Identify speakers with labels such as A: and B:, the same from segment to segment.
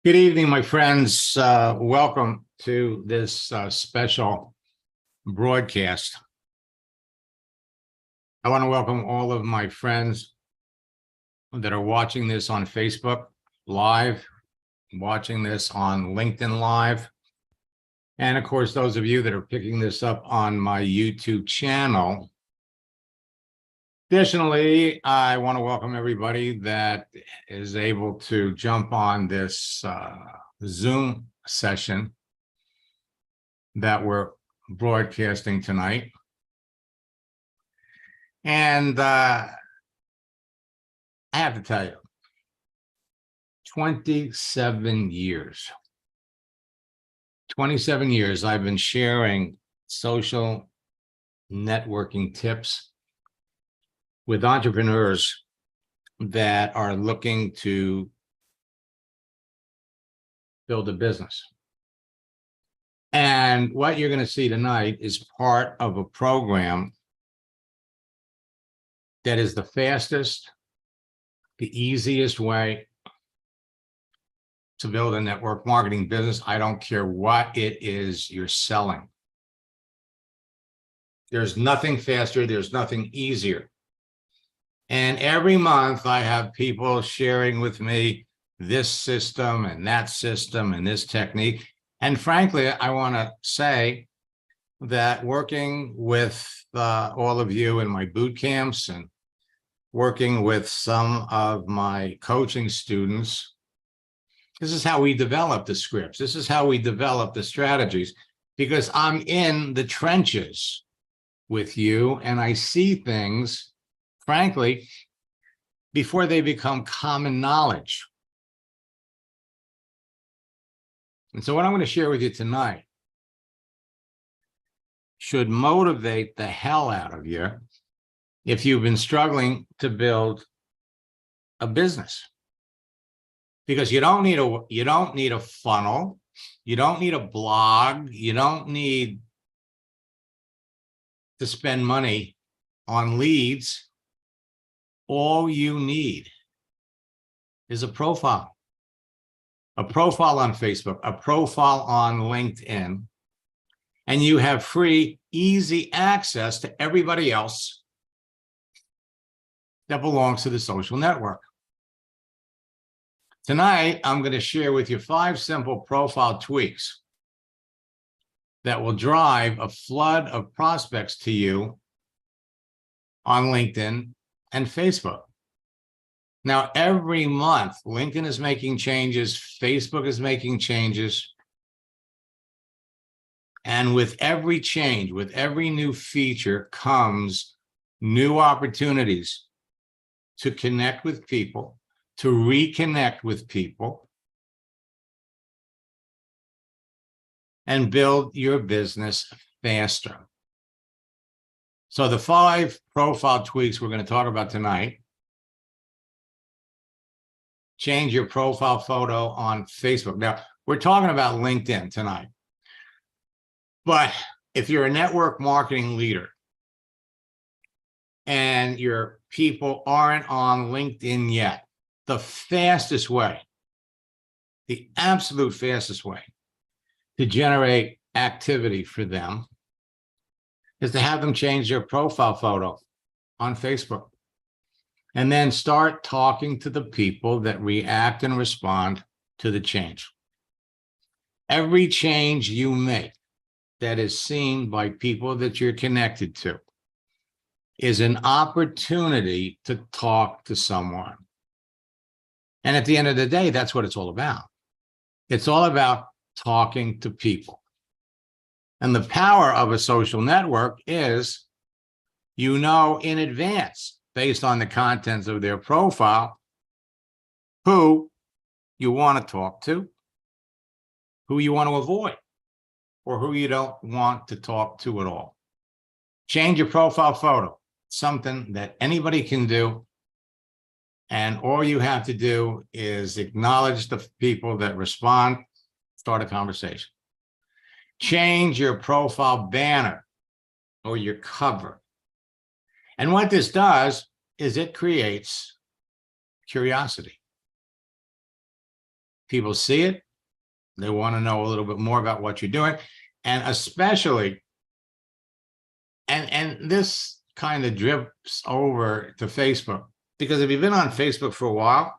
A: Good evening, my friends. Welcome to this special broadcast. I want to welcome all of my friends that are watching this on Facebook Live, watching this on LinkedIn Live, and of course, those of you that are picking this up on my YouTube channel. Additionally, I want to welcome everybody that is able to jump on this Zoom session that we're broadcasting tonight. And I have to tell you, 27 years I've been sharing social networking tips with entrepreneurs that are looking to build a business. And what you're going to see tonight is part of a program that is the fastest, the easiest way to build a network marketing business. I don't care what it is you're selling. There's nothing faster. There's nothing easier. And every month I have people sharing with me this system and that system and this technique. And frankly, I want to say that working with all of you in my boot camps and working with some of my coaching students, this is how we develop the scripts. This is how we develop the strategies, because I'm in the trenches with you and I see things, frankly, before they become common knowledge. And so what I'm going to share with you tonight should motivate the hell out of you if you've been struggling to build a business. Because you don't need a funnel, you don't need a blog, you don't need to spend money on leads. All you need is a profile on Facebook, a profile on LinkedIn, and you have free, easy access to everybody else that belongs to the social network. Tonight, I'm going to share with you 5 simple profile tweaks that will drive a flood of prospects to you on LinkedIn and Facebook. Now, every month, LinkedIn is making changes, Facebook is making changes. And with every change, with every new feature comes new opportunities to connect with people, to reconnect with people, and build your business faster. So the 5 profile tweaks we're going to talk about tonight: change your profile photo on Facebook. Now, we're talking about LinkedIn tonight. But if you're a network marketing leader and your people aren't on LinkedIn yet, the fastest way, the absolute fastest way to generate activity for them is to have them change their profile photo on Facebook. And then start talking to the people that react and respond to the change. Every change you make that is seen by people that you're connected to is an opportunity to talk to someone. And at the end of the day, that's what it's all about. It's all about talking to people. And the power of a social network is, you know in advance, based on the contents of their profile, who you want to talk to, who you want to avoid, or who you don't want to talk to at all. Change your profile photo, something that anybody can do. And all you have to do is acknowledge the people that respond, start a conversation. Change your profile banner or your cover. And what this does is it creates curiosity. People see it. They want to know a little bit more about what you're doing. And especially, and this kind of drips over to Facebook, because if you've been on Facebook for a while,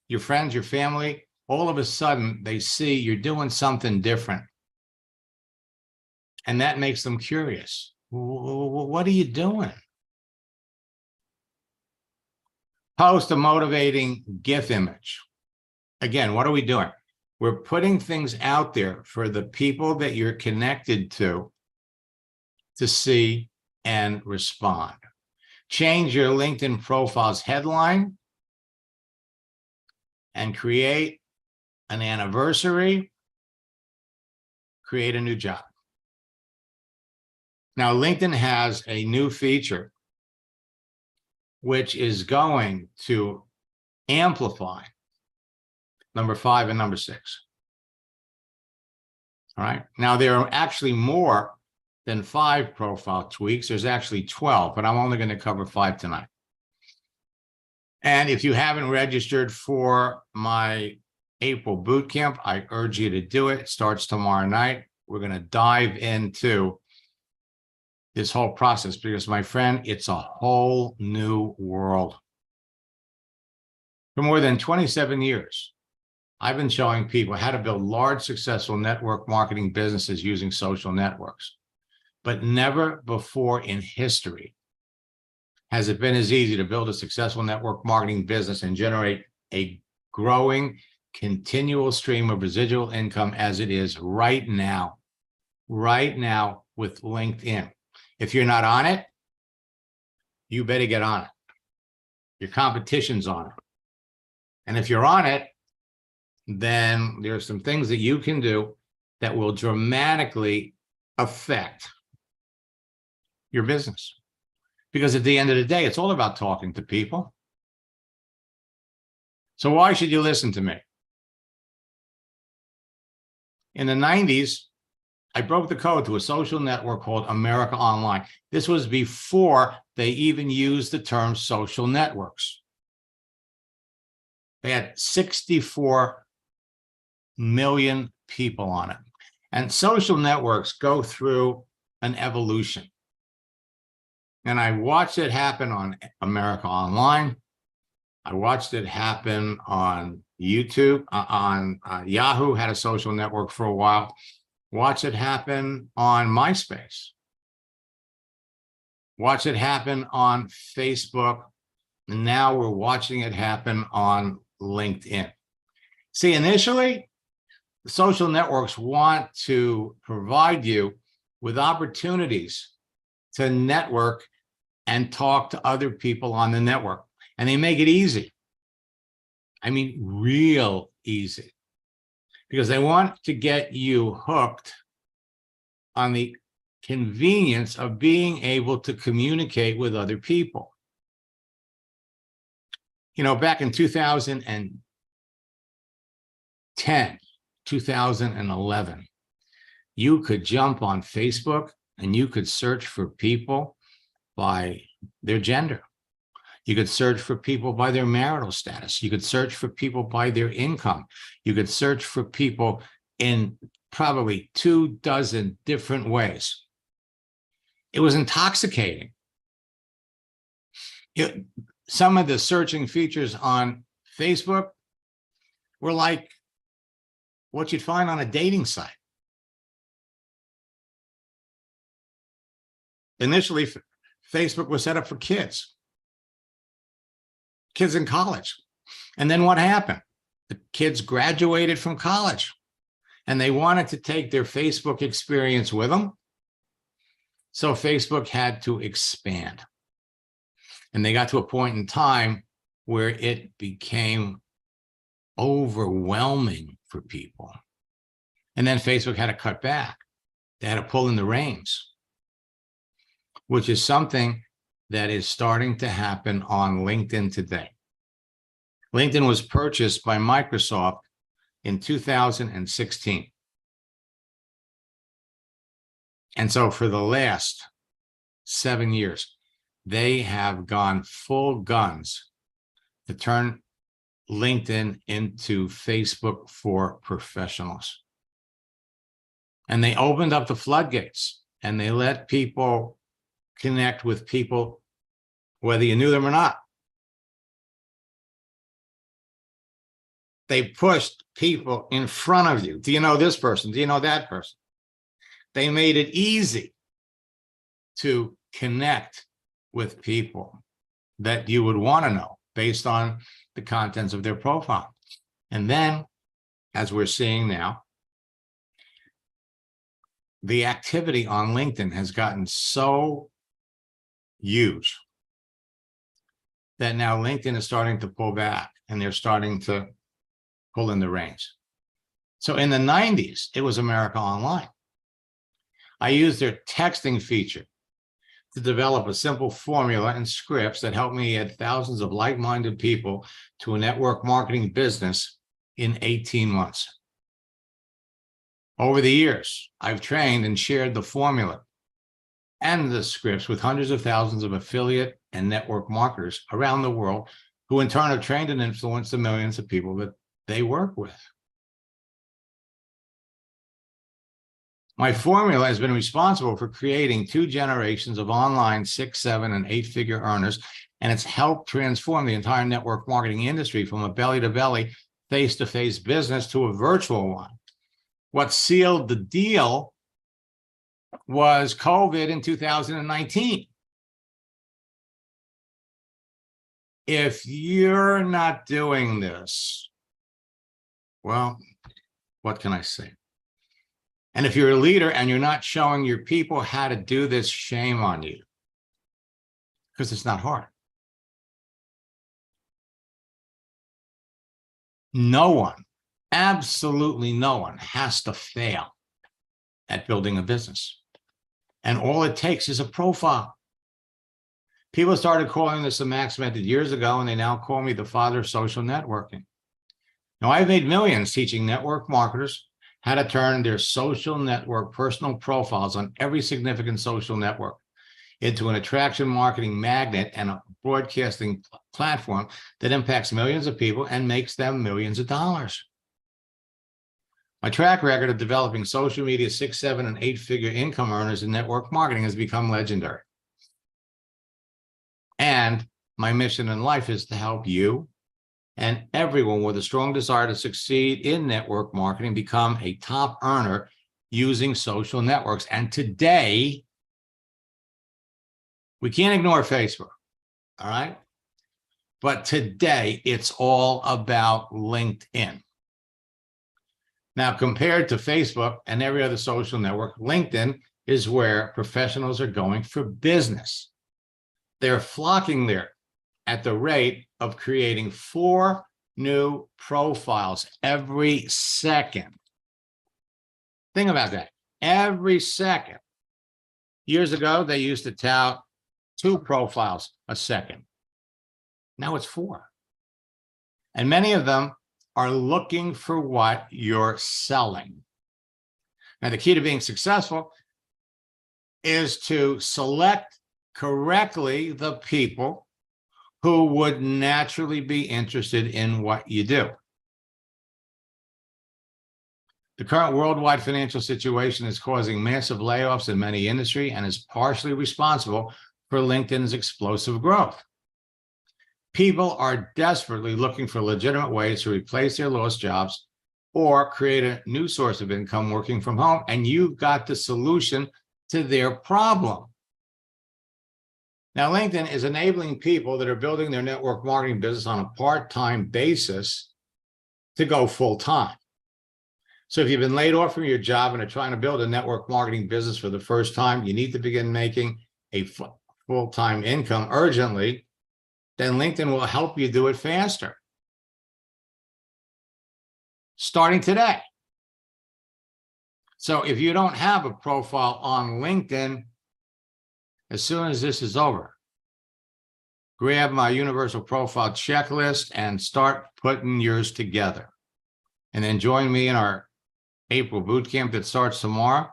A: your friends, your family, all of a sudden they see you're doing something different. And that makes them curious. What are you doing? Post a motivating GIF image. Again, what are we doing? We're putting things out there for the people that you're connected to see and respond. Change your LinkedIn profile's headline and create an anniversary, create a new job. Now, LinkedIn has a new feature which is going to amplify number 5 and number 6. All right. Now, there are actually more than 5 profile tweaks. There's actually 12, but I'm only going to cover 5 tonight. And if you haven't registered for my April boot camp, I urge you to do it. It starts tomorrow night. We're going to dive into this whole process because, my friend, it's a whole new world. For more than 27 years, I've been showing people how to build large, successful network marketing businesses using social networks. But never before in history has it been as easy to build a successful network marketing business and generate a growing, continual stream of residual income as it is right now with LinkedIn. If you're not on it, you better get on it. Your competition's on it. And if you're on it, then there's some things that you can do that will dramatically affect your business. Because at the end of the day, it's all about talking to people. So why should you listen to me? In the 90s, I broke the code to a social network called America Online. This was before they even used the term social networks. They had 64 million people on it. And social networks go through an evolution. And I watched it happen on America Online. I watched it happen on YouTube, on Yahoo had a social network for a while. Watch it happen on MySpace. Watch it happen on Facebook. And now we're watching it happen on LinkedIn. See, initially, the social networks want to provide you with opportunities to network and talk to other people on the network. And they make it easy. I mean, real easy. Because they want to get you hooked on the convenience of being able to communicate with other people. You know, back in 2010, 2011, you could jump on Facebook and you could search for people by their gender. You could search for people by their marital status. You could search for people by their income. You could search for people in probably 24 different ways. It was intoxicating. Some of the searching features on Facebook were like what you'd find on a dating site. Initially, Facebook was set up for kids in college. And then what happened? The kids graduated from college and they wanted to take their Facebook experience with them. So Facebook had to expand. And they got to a point in time where it became overwhelming for people. And then Facebook had to cut back. They had to pull in the reins, which is something that is starting to happen on LinkedIn today. LinkedIn was purchased by Microsoft in 2016. And so for the last 7 years, they have gone full guns to turn LinkedIn into Facebook for professionals. And they opened up the floodgates and they let people connect with people, whether you knew them or not. They pushed people in front of you. Do you know this person? Do you know that person? They made it easy to connect with people that you would want to know based on the contents of their profile. And then, as we're seeing now, the activity on LinkedIn has gotten so huge that now LinkedIn is starting to pull back and they're starting to pull in the reins. So in the 90s, it was America Online. I used their texting feature to develop a simple formula and scripts that helped me add thousands of like-minded people to a network marketing business in 18 months. Over the years, I've trained and shared the formula and the scripts with hundreds of thousands of affiliate and network marketers around the world, who in turn have trained and influenced the millions of people that they work with. My formula has been responsible for creating 2 generations of online 6-, 7-, and 8-figure earners, and it's helped transform the entire network marketing industry from a belly-to-belly, face-to-face business to a virtual one. What sealed the deal was COVID in 2019. If you're not doing this, well, what can I say? And if you're a leader and you're not showing your people how to do this, shame on you, because it's not hard. No one, absolutely no one, has to fail at building a business. And all it takes is a profile. People started calling this the Max Method years ago, and they now call me the father of social networking. Now, I've made millions teaching network marketers how to turn their social network personal profiles on every significant social network into an attraction marketing magnet and a broadcasting platform that impacts millions of people and makes them millions of dollars. My track record of developing social media 6-, 7-, and 8-figure income earners in network marketing has become legendary. And my mission in life is to help you and everyone with a strong desire to succeed in network marketing become a top earner using social networks. And today, we can't ignore Facebook, all right? But today, it's all about LinkedIn. Now, compared to Facebook and every other social network, LinkedIn is where professionals are going for business. They're flocking there at the rate of creating 4 new profiles every second. Think about that. Every second. Years ago, they used to tout 2 profiles a second. Now it's 4. And many of them are looking for what you're selling. Now, the key to being successful is to select correctly the people who would naturally be interested in what you do. The current worldwide financial situation is causing massive layoffs in many industries and is partially responsible for LinkedIn's explosive growth. People are desperately looking for legitimate ways to replace their lost jobs or create a new source of income working from home, and you've got the solution to their problem. Now, LinkedIn is enabling people that are building their network marketing business on a part-time basis to go full-time. So if you've been laid off from your job and are trying to build a network marketing business for the first time, you need to begin making a full-time income urgently, then LinkedIn will help you do it faster. Starting today. So if you don't have a profile on LinkedIn, as soon as this is over, grab my universal profile checklist and start putting yours together. And then join me in our April bootcamp that starts tomorrow.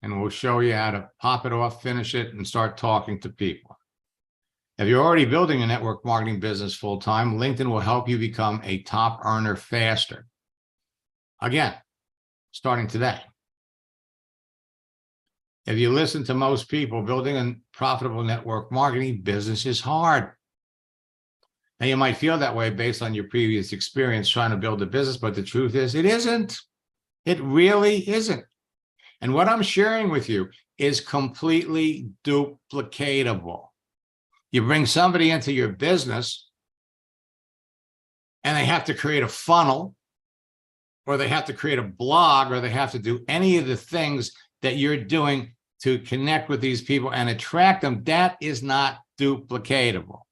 A: And we'll show you how to pop it off, finish it, and start talking to people. If you're already building a network marketing business full-time, LinkedIn will help you become a top earner faster. Again, starting today. If you listen to most people, building a profitable network marketing business is hard. Now, you might feel that way based on your previous experience trying to build a business, but the truth is it isn't. It really isn't. And what I'm sharing with you is completely duplicatable. You bring somebody into your business and they have to create a funnel, or they have to create a blog, or they have to do any of the things that you're doing to connect with these people and attract them. That is not duplicatable.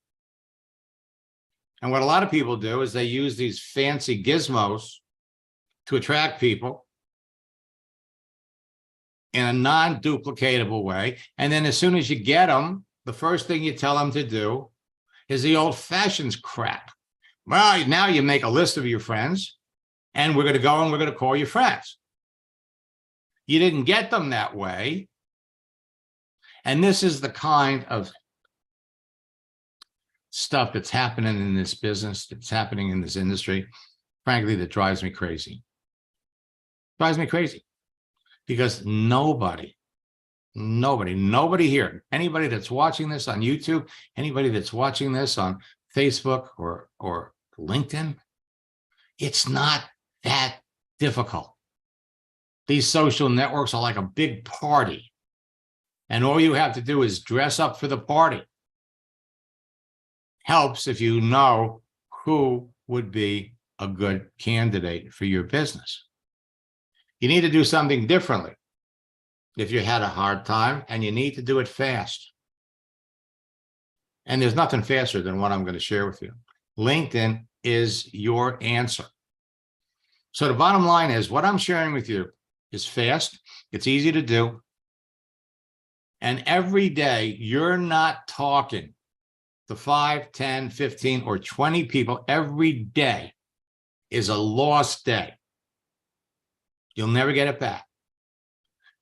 A: And what a lot of people do is they use these fancy gizmos to attract people in a non-duplicatable way. And then as soon as you get them, the first thing you tell them to do is the old-fashioned crap. Well, now you make a list of your friends, and we're going to go and we're going to call your friends. You didn't get them that way. And this is the kind of stuff that's happening in this business, that's happening in this industry, frankly, that drives me crazy. Drives me crazy. Because nobody here, anybody that's watching this on YouTube, anybody that's watching this on Facebook or LinkedIn, it's not that difficult. These social networks are like a big party. And all you have to do is dress up for the party. Helps if you know who would be a good candidate for your business. You need to do something differently if you had a hard time, and you need to do it fast. And there's nothing faster than what I'm going to share with you. LinkedIn is your answer. So the bottom line is what I'm sharing with you is fast. It's easy to do. And every day you're not talking to 5, 10, 15, or 20 people. Every day is a lost day. You'll never get it back.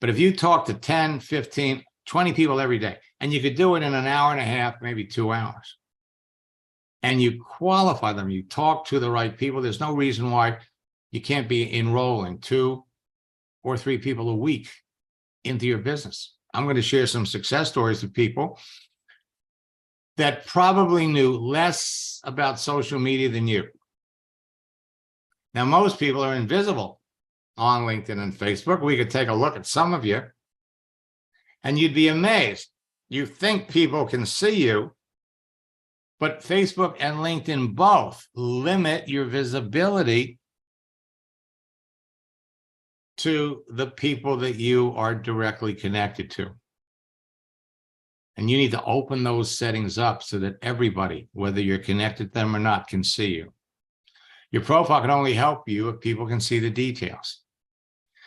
A: But if you talk to 10, 15, 20 people every day, and you could do it in an hour and a half, maybe 2 hours, and you qualify them, you talk to the right people, there's no reason why you can't be enrolling 2 or 3 people a week into your business. I'm going to share some success stories of people that probably knew less about social media than you. Now, most people are invisible on LinkedIn and Facebook. We could take a look at some of you, and you'd be amazed. You think people can see you, but Facebook and LinkedIn both limit your visibility to the people that you are directly connected to. And you need to open those settings up so that everybody, whether you're connected to them or not, can see you. Your profile can only help you if people can see the details.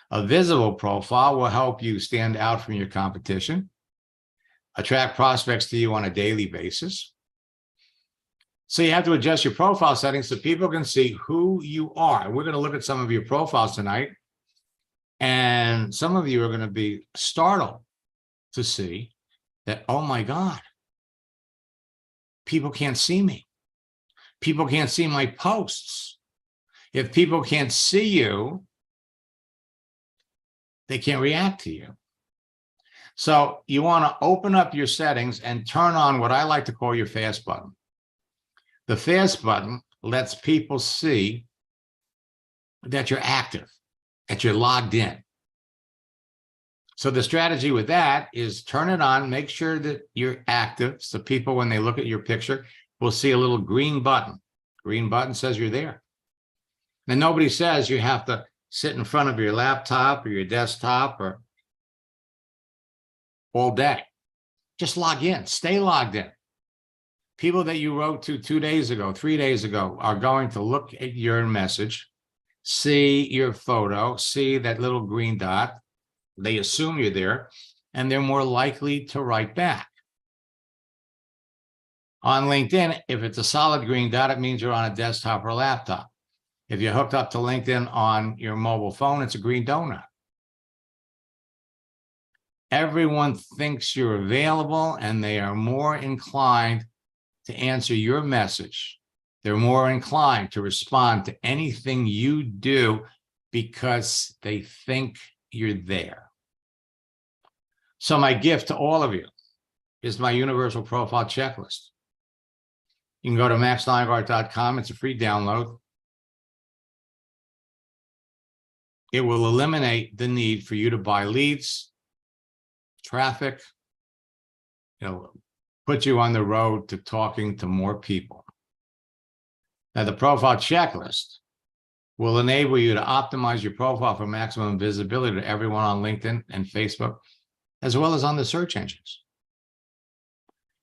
A: A visible profile will help you stand out from your competition, attract prospects to you on a daily basis. So you have to adjust your profile settings so people can see who you are. We're going to look at some of your profiles tonight, and some of you are going to be startled to see that, oh my God, people can't see me. People can't see my posts. If people can't see you, they can't react to you. So you want to open up your settings and turn on what I like to call your fast button. The fast button lets people see that you're active, that you're logged in. So the strategy with that is turn it on, make sure that you're active. So people, when they look at your picture, will see a little green button. Green button says you're there. And nobody says you have to sit in front of your laptop or your desktop or all day. Just log in, stay logged in. People that you wrote to 2 days ago, 3 days ago are going to look at your message, see your photo, see that little green dot. They assume you're there, and they're more likely to write back. On LinkedIn, if it's a solid green dot, it means you're on a desktop or a laptop. If you're hooked up to LinkedIn on your mobile phone, it's a green donut. Everyone thinks you're available, and they are more inclined to answer your message. They're more inclined to respond to anything you do because they think you're there. So my gift to all of you is my universal profile checklist. You can go to maxsteingart.com. It's a free download. It will eliminate the need for you to buy leads, traffic, put you on the road to talking to more people. Now, the profile checklist will enable you to optimize your profile for maximum visibility to everyone on LinkedIn and Facebook, as well as on the search engines.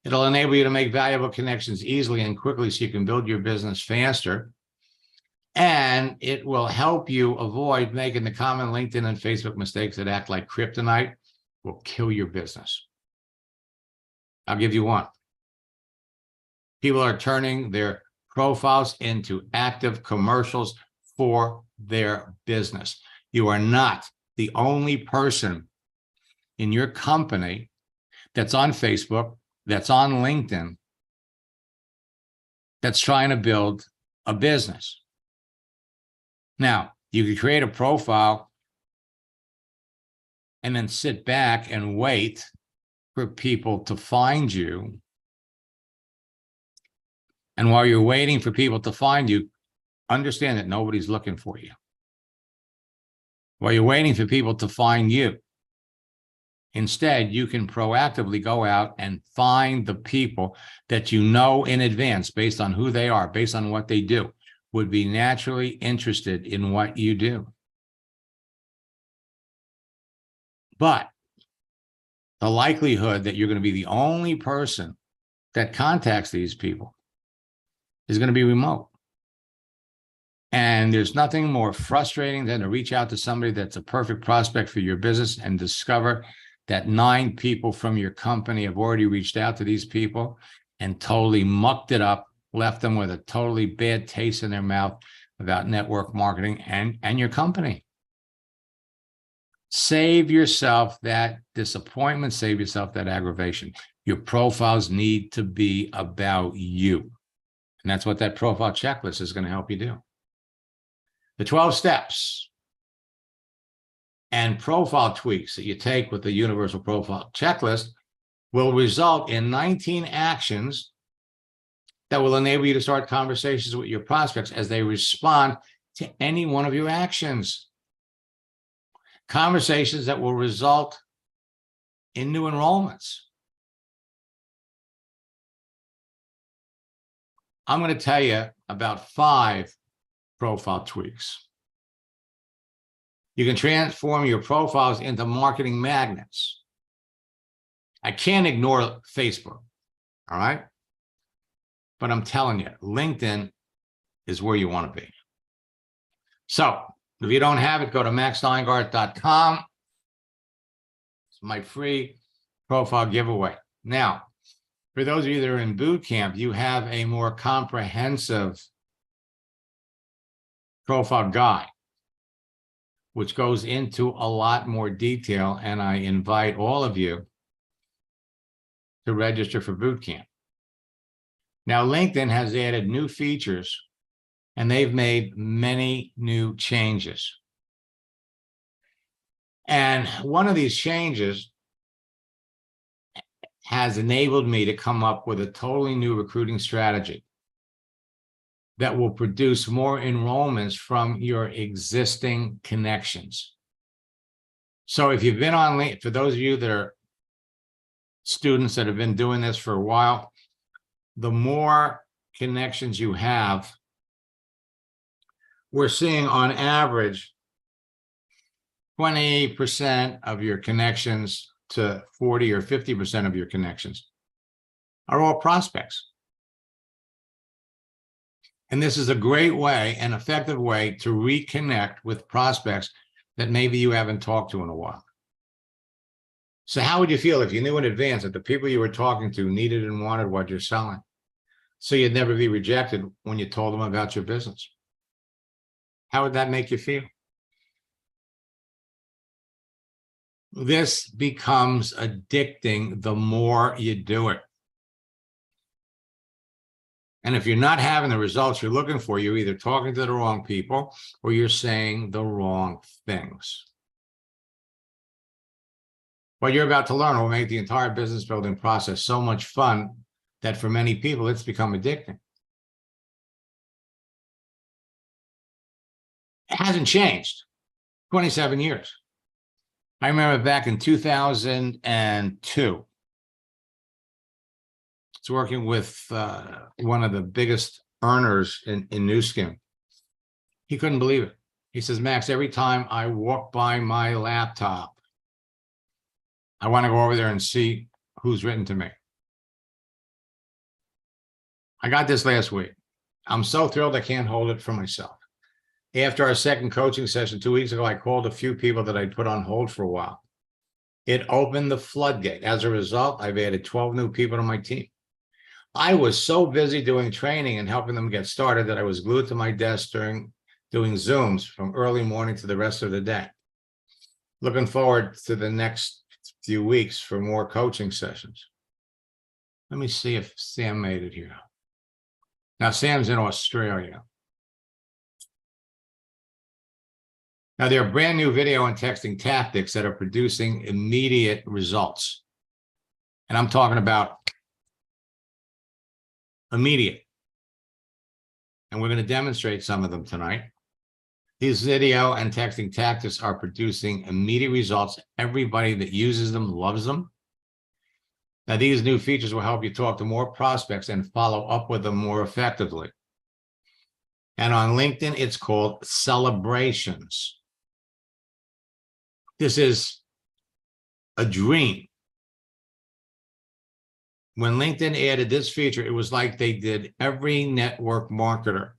A: It'll enable you to make valuable connections easily and quickly so you can build your business faster. And it will help you avoid making the common LinkedIn and Facebook mistakes that act like kryptonite, will kill your business. I'll give you one. People are turning their profiles into active commercials for their business. You are not the only person in your company that's on Facebook, that's on LinkedIn, that's trying to build a business. Now, you can create a profile and then sit back and wait for people to find you. And while you're waiting for people to find you, understand that nobody's looking for you. While you're waiting for people to find you, instead, you can proactively go out and find the people that you know in advance, based on who they are, based on what they do, would be naturally interested in what you do. But the likelihood that you're going to be the only person that contacts these people is going to be remote. And there's nothing more frustrating than to reach out to somebody that's a perfect prospect for your business and discover that 9 people from your company have already reached out to these people and totally mucked it up, left them with a totally bad taste in their mouth about network marketing and your company. Save yourself that disappointment, save yourself that aggravation. Your profiles need to be about you. And that's what that profile checklist is going to help you do. The 12 steps and profile tweaks that you take with the universal profile checklist will result in 19 actions that will enable you to start conversations with your prospects as they respond to any one of your actions. Conversations that will result in new enrollments. I'm going to tell you about 5 profile tweaks. You can transform your profiles into marketing magnets. I can't ignore Facebook, all right? But I'm telling you, LinkedIn is where you want to be. So if you don't have it, go to maxsteingart.com. It's my free profile giveaway. Now, for those of you that are in boot camp, you have a more comprehensive profile guide, which goes into a lot more detail, and I invite all of you to register for boot camp. Now, LinkedIn has added new features, and they've made many new changes. And one of these changes has enabled me to come up with a totally new recruiting strategy that will produce more enrollments from your existing connections. So if you've been on LinkedIn, for those of you that are students that have been doing this for a while, the more connections you have, we're seeing on average 20% of your connections to 40 or 50% of your connections are all prospects. And this is a great way, an effective way to reconnect with prospects that maybe you haven't talked to in a while. So how would you feel if you knew in advance that the people you were talking to needed and wanted what you're selling, so you'd never be rejected when you told them about your business? How would that make you feel? This becomes addicting the more you do it. And if you're not having the results you're looking for, you're either talking to the wrong people or you're saying the wrong things. What you're about to learn will make the entire business building process so much fun that for many people, it's become addicting. It hasn't changed. 27 years. I remember back in 2002, I was working with one of the biggest earners in Nu Skin. He couldn't believe it. He says, Max, every time I walk by my laptop, I want to go over there and see who's written to me. I got this last week. I'm so thrilled I can't hold it for myself. After our second coaching session 2 weeks ago, I called a few people that I'd put on hold for a while. It opened the floodgate. As a result, I've added 12 new people to my team. I was so busy doing training and helping them get started that I was glued to my desk doing Zooms from early morning to the rest of the day. Looking forward to the next few weeks for more coaching sessions. Let me see if Sam made it here. Now, Sam's in Australia. Now, there are brand new video and texting tactics that are producing immediate results. And I'm talking about immediate. And we're going to demonstrate some of them tonight. These video and texting tactics are producing immediate results. Everybody that uses them loves them. Now, these new features will help you talk to more prospects and follow up with them more effectively. And on LinkedIn, it's called celebrations. This is a dream. When LinkedIn added this feature, it was like they did every network marketer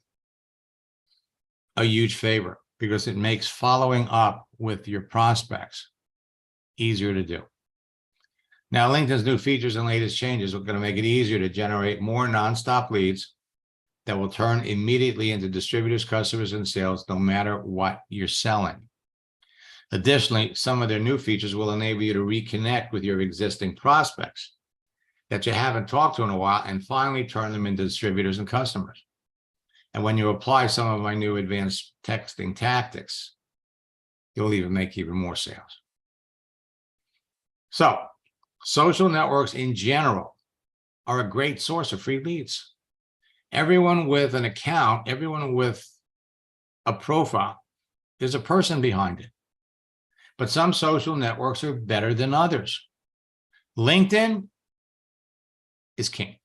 A: a huge favor because it makes following up with your prospects easier to do. Now, LinkedIn's new features and latest changes are going to make it easier to generate more nonstop leads that will turn immediately into distributors, customers, and sales, no matter what you're selling. Additionally, some of their new features will enable you to reconnect with your existing prospects that you haven't talked to in a while and finally turn them into distributors and customers. And when you apply some of my new advanced texting tactics, you'll even make even more sales. So, social networks in general are a great source of free leads. Everyone with an account, everyone with a profile, there's a person behind it. But some social networks are better than others. LinkedIn is king.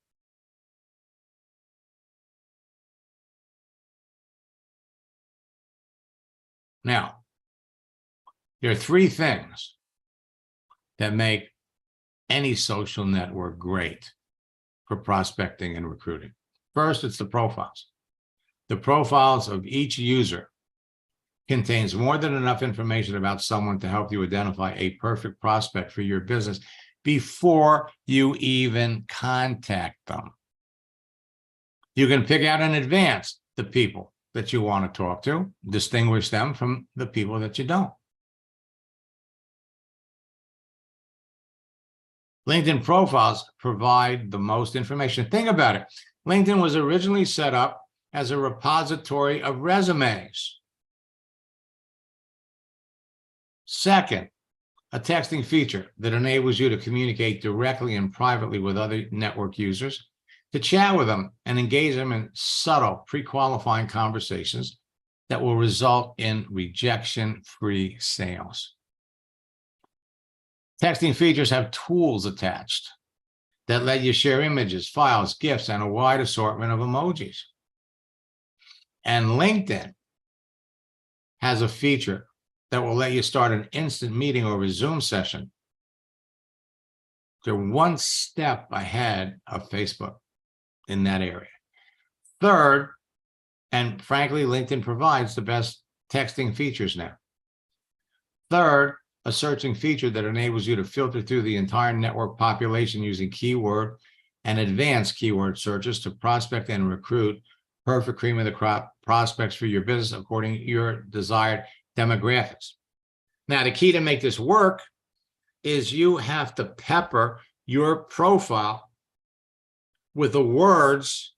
A: Now, there are three things that make any social network great for prospecting and recruiting. First, it's the profiles. The profiles of each user contains more than enough information about someone to help you identify a perfect prospect for your business before you even contact them. You can pick out in advance the people that you want to talk to, distinguish them from the people that you don't. LinkedIn profiles provide the most information. Think about it. LinkedIn was originally set up as a repository of resumes. Second, a texting feature that enables you to communicate directly and privately with other network users, to chat with them and engage them in subtle pre-qualifying conversations that will result in rejection-free sales. Texting features have tools attached that let you share images, files, GIFs, and a wide assortment of emojis. And LinkedIn has a feature that will let you start an instant meeting or a Zoom session. They're one step ahead of Facebook in that area. Third, and frankly, LinkedIn provides the best texting features now. Third, a searching feature that enables you to filter through the entire network population using keyword and advanced keyword searches to prospect and recruit perfect cream of the crop prospects for your business according to your desired demographics. Now, the key to make this work is you have to pepper your profile with the words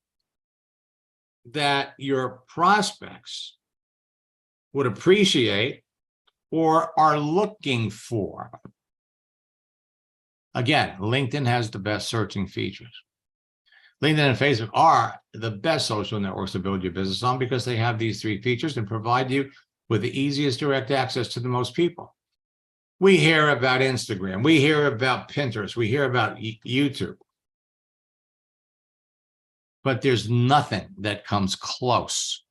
A: that your prospects would appreciate or are looking for. Again, LinkedIn has the best searching features. LinkedIn and Facebook are the best social networks to build your business on because they have these three features and provide you with the easiest direct access to the most people. We hear about Instagram. We hear about Pinterest. We hear about YouTube. But there's nothing that comes close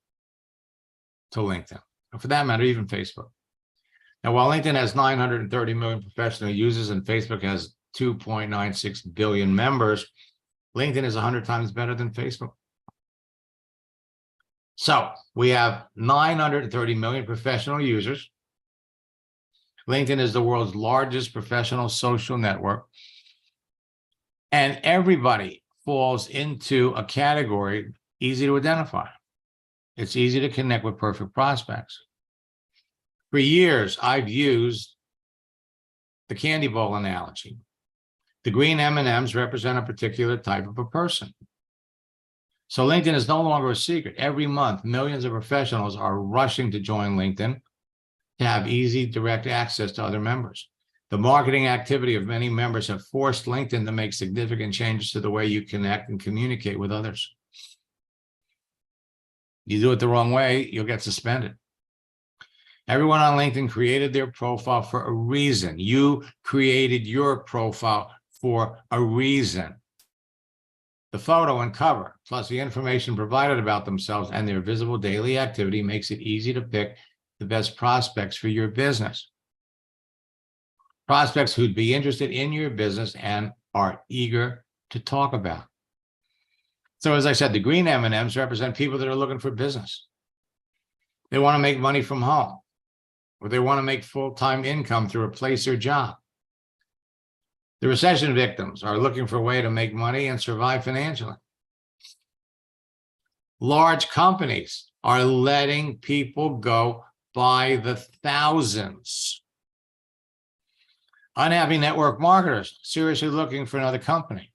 A: to LinkedIn. And for that matter, even Facebook. Now, while LinkedIn has 930 million professional users and Facebook has 2.96 billion members, LinkedIn is 100 times better than Facebook. So we have 930 million professional users. LinkedIn is the world's largest professional social network. And everybody falls into a category easy to identify. It's easy to connect with perfect prospects. For years, I've used the candy bowl analogy. The green M&Ms represent a particular type of a person. So LinkedIn is no longer a secret. Every month, millions of professionals are rushing to join LinkedIn to have easy, direct access to other members. The marketing activity of many members have forced LinkedIn to make significant changes to the way you connect and communicate with others. You do it the wrong way, you'll get suspended. Everyone on LinkedIn created their profile for a reason. You created your profile for a reason. The photo and cover, plus the information provided about themselves and their visible daily activity, makes it easy to pick the best prospects for your business. Prospects who'd be interested in your business and are eager to talk about. So as I said, the green M&Ms represent people that are looking for business. They want to make money from home, or they want to make full-time income to replace their job. The recession victims are looking for a way to make money and survive financially. Large companies are letting people go by the thousands. Unhappy network marketers seriously looking for another company.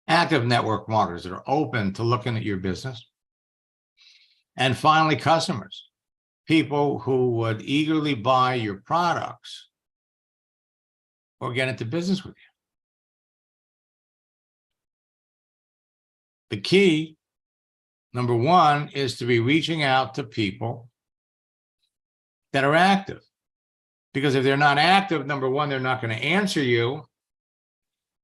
A: Active network marketers that are open to looking at your business. And finally, customers, people who would eagerly buy your products or get into business with you. The key, number one, is to be reaching out to people that are active. Because if they're not active, number one, they're not going to answer you.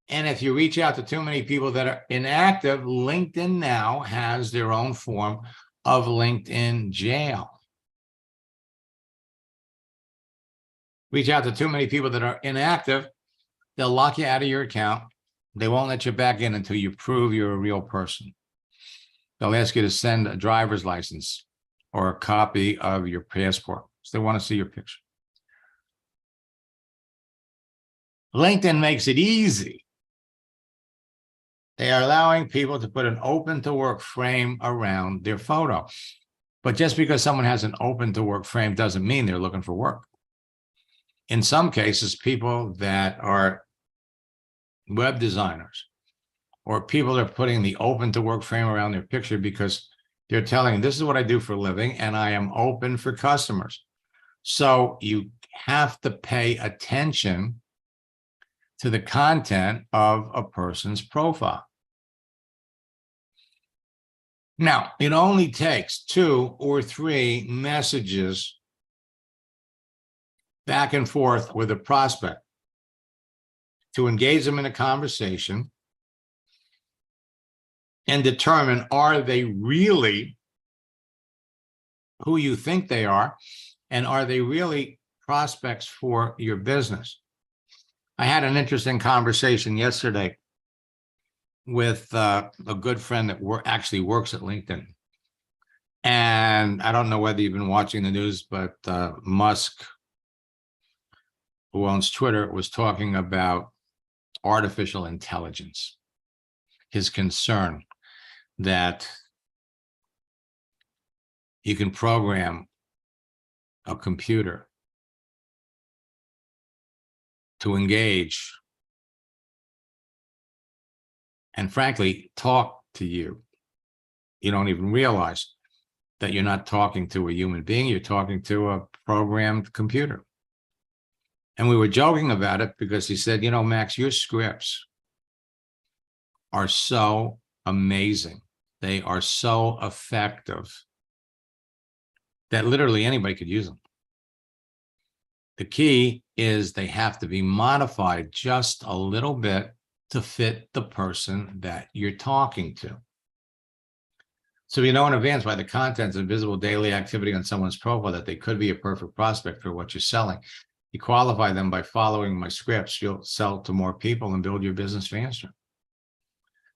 A: And if you reach out to too many people that are inactive, LinkedIn now has their own form of LinkedIn jail. Reach out to too many people that are inactive, they'll lock you out of your account. They won't let you back in until you prove you're a real person. They'll ask you to send a driver's license or a copy of your passport. So they want to see your picture. LinkedIn makes it easy. They are allowing people to put an open to work frame around their photo. But just because someone has an open to work frame doesn't mean they're looking for work. In some cases, people that are web designers or people are putting the open to work frame around their picture because they're telling, this is what I do for a living and I am open for customers. So you have to pay attention to the content of a person's profile. Now, it only takes 2 or 3 messages back and forth with a prospect to engage them in a conversation and determine, are they really who you think they are? And are they really prospects for your business? I had an interesting conversation yesterday with a good friend that actually works at LinkedIn. And I don't know whether you've been watching the news, but Musk, who owns Twitter, was talking about artificial intelligence. His concern that you can program a computer to engage and frankly, talk to you you don't even realize that you're not talking to a human being, you're talking to a programmed computer. And we were joking about it because he said, you know, Max, your scripts are so amazing. They are so effective that literally anybody could use them. The key is they have to be modified just a little bit to fit the person that you're talking to. So you know in advance by the contents of visible daily activity on someone's profile that they could be a perfect prospect for what you're selling. You qualify them by following my scripts. You'll sell to more people and build your business faster.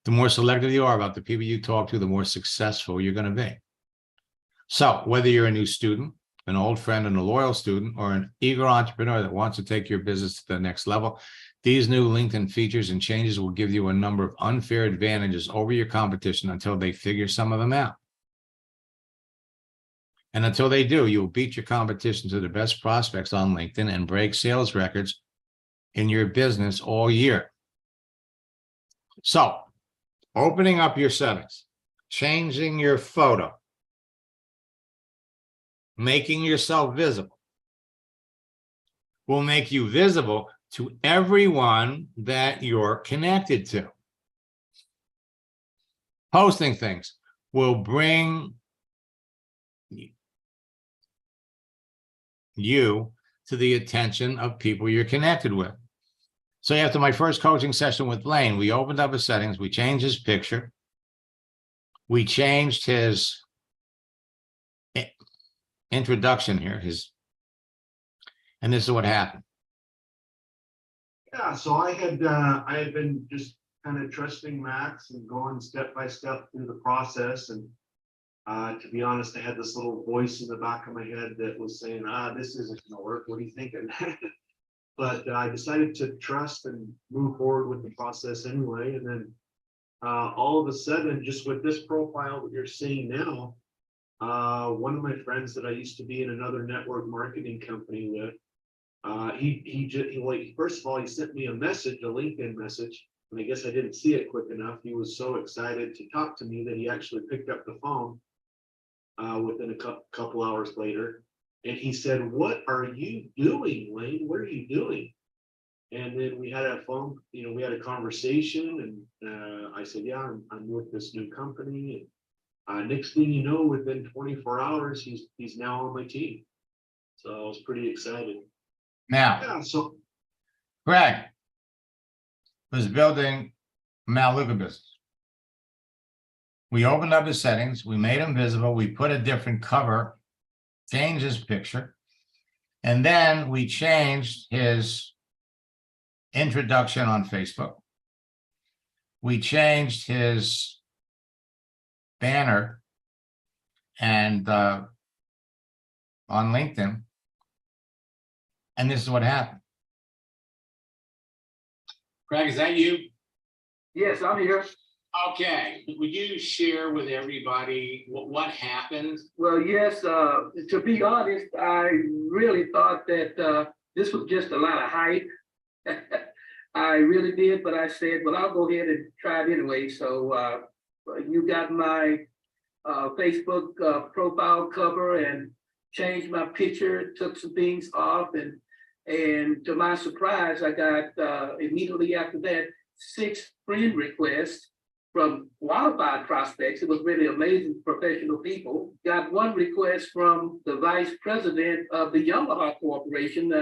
A: The more selective you are about the people you talk to, the more successful you're going to be. So whether you're a new student, an old friend and a loyal student, or an eager entrepreneur that wants to take your business to the next level, these new LinkedIn features and changes will give you a number of unfair advantages over your competition until they figure some of them out. And until they do, you'll beat your competition to the best prospects on LinkedIn and break sales records in your business all year. So, opening up your settings, changing your photo, making yourself visible will make you visible to everyone that you're connected to. Posting things will bring you to the attention of people you're connected with. So after my first coaching session with Lane, we opened up his settings, we changed his picture, we changed his introduction here, and this is what happened.
B: Yeah, so I had been just kind of trusting Max and going step by step through the process. And to be honest, I had this little voice in the back of my head that was saying, this isn't going to work. What are you thinking? But I decided to trust and move forward with the process anyway. And then all of a sudden, just with this profile that you're seeing now, one of my friends that I used to be in another network marketing company with, first of all, he sent me a message, a LinkedIn message, and I guess I didn't see it quick enough. He was so excited to talk to me that he actually picked up the phone within a couple hours later. And he said, "What are you doing, Lane? What are you doing?" And then we had a we had a conversation, and I said, "Yeah, I'm with this new company." And next thing you know, within 24 hours, he's now on my team. So I was pretty excited.
A: Now,
B: Yeah, so
A: Greg was building a Maluka business. We opened up his settings, we made him visible, we put a different cover, changed his picture, and then we changed his introduction on Facebook. We changed his banner and on LinkedIn. And this is what happened. Craig, is that you?
C: Yes, I'm here.
A: Okay. Would you share with everybody what happened?
C: Well, yes, to be honest, I really thought that this was just a lot of hype. I really did, but I said, well, I'll go ahead and try it anyway. So you got my Facebook profile cover and changed my picture, took some things off, and to my surprise, I got immediately after that 6 friend requests from qualified prospects. It was really amazing professional people. Got 1 request from the vice president of the Yamaha Corporation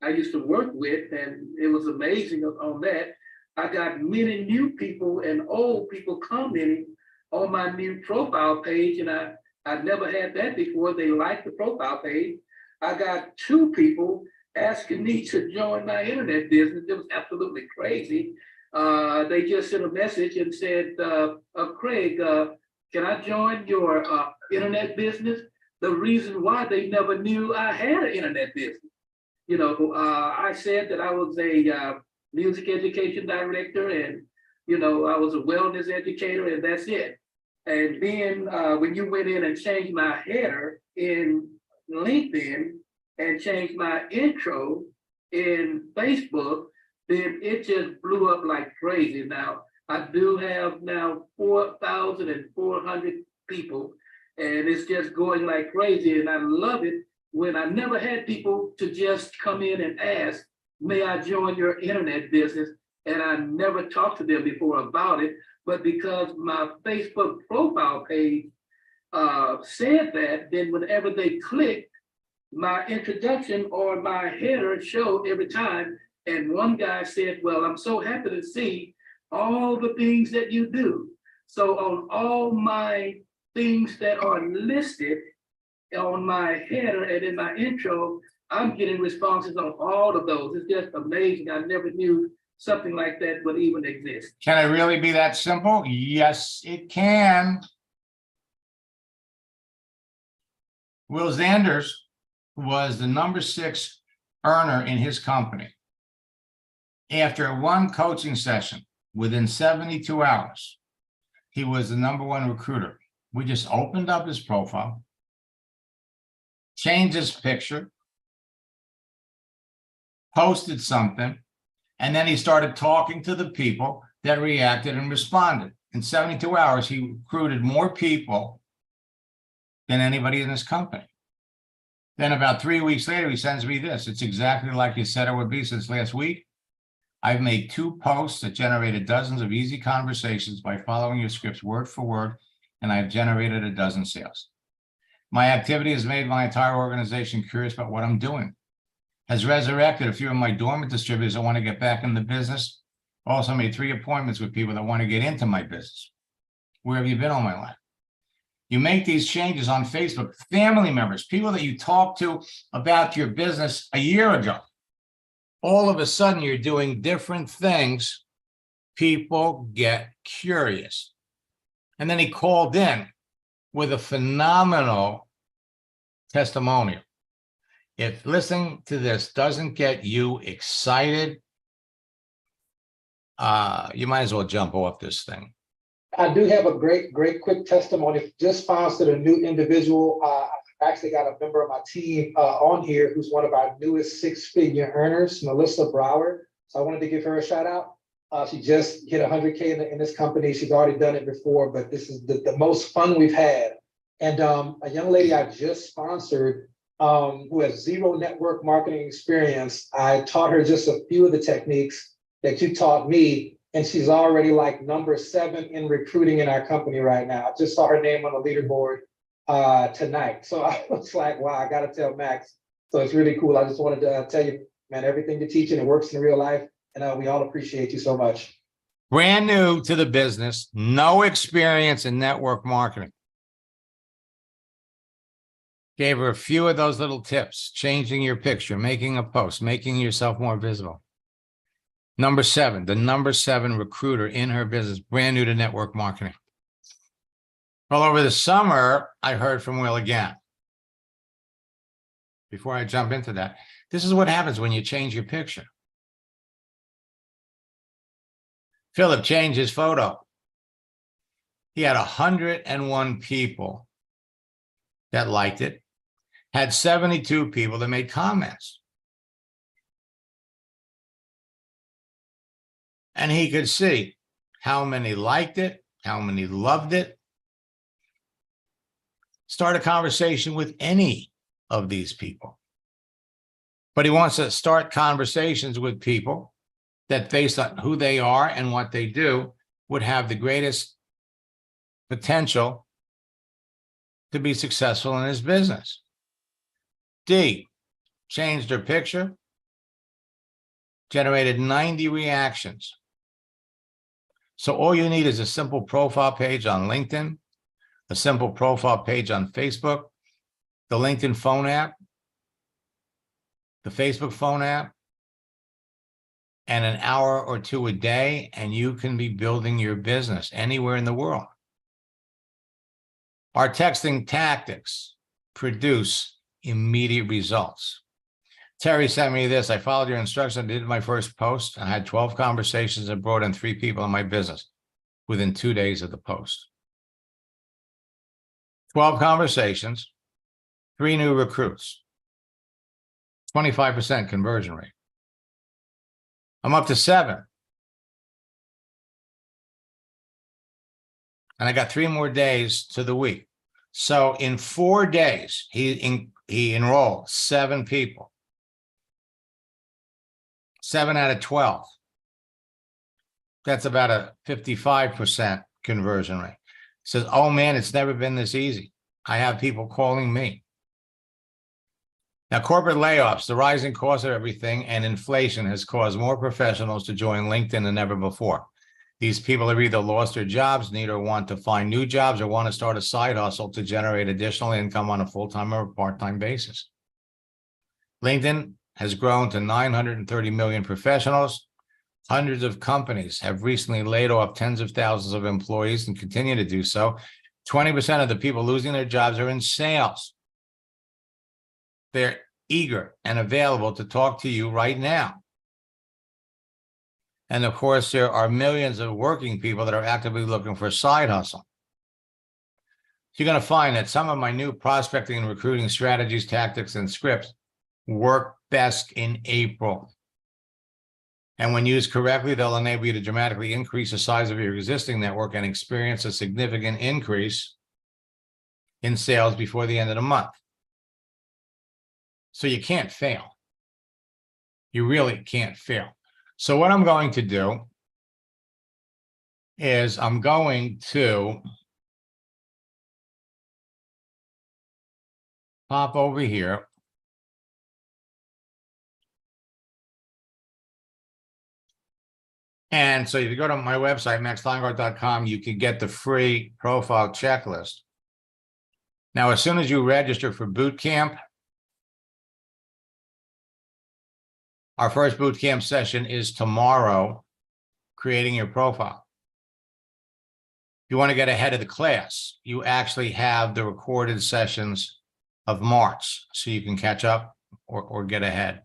C: I used to work with, and it was amazing on that. I got many new people and old people commenting on my new profile page, and I never had that before. They liked the profile page. I got 2 people asking me to join my internet business. It was absolutely crazy. They just sent a message and said, Craig, can I join your internet business? The reason why they never knew I had an internet business. You know, I said that I was a music education director, and, you know, I was a wellness educator, and that's it. And then when you went in and changed my header in LinkedIn and changed my intro in Facebook, then it just blew up like crazy. Now, I do have now 4,400 people. And it's just going like crazy. And I love it when I never had people to just come in and ask, may I join your internet business? And I never talked to them before about it. But because my Facebook profile page said that, then whenever they clicked, my introduction or my header showed every time. And one guy said, well, I'm so happy to see all the things that you do. So on all my things that are listed on my header and in my intro, I'm getting responses on all of those. It's just amazing. I never knew something like that would even exist.
A: Can it really be that simple? Yes, it can. Will Zanders was the number 6 earner in his company. After one coaching session, within 72 hours, he was the number 1 recruiter. We just opened up his profile, changed his picture, posted something, and then he started talking to the people that reacted and responded. In 72 hours, he recruited more people than anybody in his company. Then about 3 weeks later, he sends me this. It's exactly like you said it would be since last week. I've made 2 posts that generated dozens of easy conversations by following your scripts word for word, and I've generated a dozen sales. My activity has made my entire organization curious about what I'm doing, has resurrected a few of my dormant distributors that want to get back in the business. Also made 3 appointments with people that want to get into my business. Where have you been all my life? You make these changes on Facebook, family members, people that you talked to about your business a year ago. All of a sudden, you're doing different things. People get curious. And then he called in with a phenomenal testimonial. If listening to this doesn't get you excited, you might as well jump off this thing.
D: I do have a great quick testimony. Just sponsored a new individual. I actually got a member of my team on here who's one of our newest 6-figure earners, Melissa Brower. So I wanted to give her a shout out. She just hit 100K in this company. She's already done it before, but this is the most fun we've had. And a young lady I just sponsored who has 0 network marketing experience. I taught her just a few of the techniques that you taught me. And she's already like number 7 in recruiting in our company right now. I just saw her name on the leaderboard tonight. So I was like, wow, I got to tell Max. So it's really cool. I just wanted to tell you, man, everything you're teaching, it works in real life. And we all appreciate you so much.
A: Brand new to the business, no experience in network marketing. Gave her a few of those little tips, changing your picture, making a post, making yourself more visible. Number 7, the number 7 recruiter in her business, brand new to network marketing. Well, over the summer, I heard from Will again. Before I jump into that, this is what happens when you change your picture. Philip changed his photo. He had 101 people that liked it, had 72 people that made comments. And he could see how many liked it, how many loved it. Start a conversation with any of these people. But he wants to start conversations with people that, based on who they are and what they do, would have the greatest potential to be successful in his business. D, changed her picture, generated 90 reactions. So all you need is a simple profile page on LinkedIn, a simple profile page on Facebook, the LinkedIn phone app, the Facebook phone app, and an hour or 2 a day, and you can be building your business anywhere in the world. Our texting tactics produce immediate results. Terry sent me this. I followed your instructions. I did my first post. I had 12 conversations and brought in 3 people in my business within 2 days of the post. 12 conversations, 3 new recruits, 25% conversion rate. I'm up to 7. And I got 3 more days to the week. So in 4 days, he enrolled 7 people. 7 out of 12. That's about a 55% conversion rate. Says, oh man, it's never been this easy. I have people calling me. Now, corporate layoffs, the rising cost of everything, and inflation has caused more professionals to join LinkedIn than ever before. These people have either lost their jobs, need or want to find new jobs, or want to start a side hustle to generate additional income on a full-time or part-time basis. LinkedIn has grown to 930 million professionals. Hundreds of companies have recently laid off tens of thousands of employees and continue to do so. 20% of the people losing their jobs are in sales. They're eager and available to talk to you right now. And of course, there are millions of working people that are actively looking for a side hustle. You're going to find that some of my new prospecting and recruiting strategies, tactics, and scripts work best in April. And when used correctly, they'll enable you to dramatically increase the size of your existing network and experience a significant increase in sales before the end of the month. So you can't fail. You really can't fail. So what I'm going to do is I'm going to pop over here. And so if you go to my website, maxsteingart.com, you can get the free profile checklist. Now, as soon as you register for boot camp, our first boot camp session is tomorrow, creating your profile. If you want to get ahead of the class, you actually have the recorded sessions of March, so you can catch up or get ahead.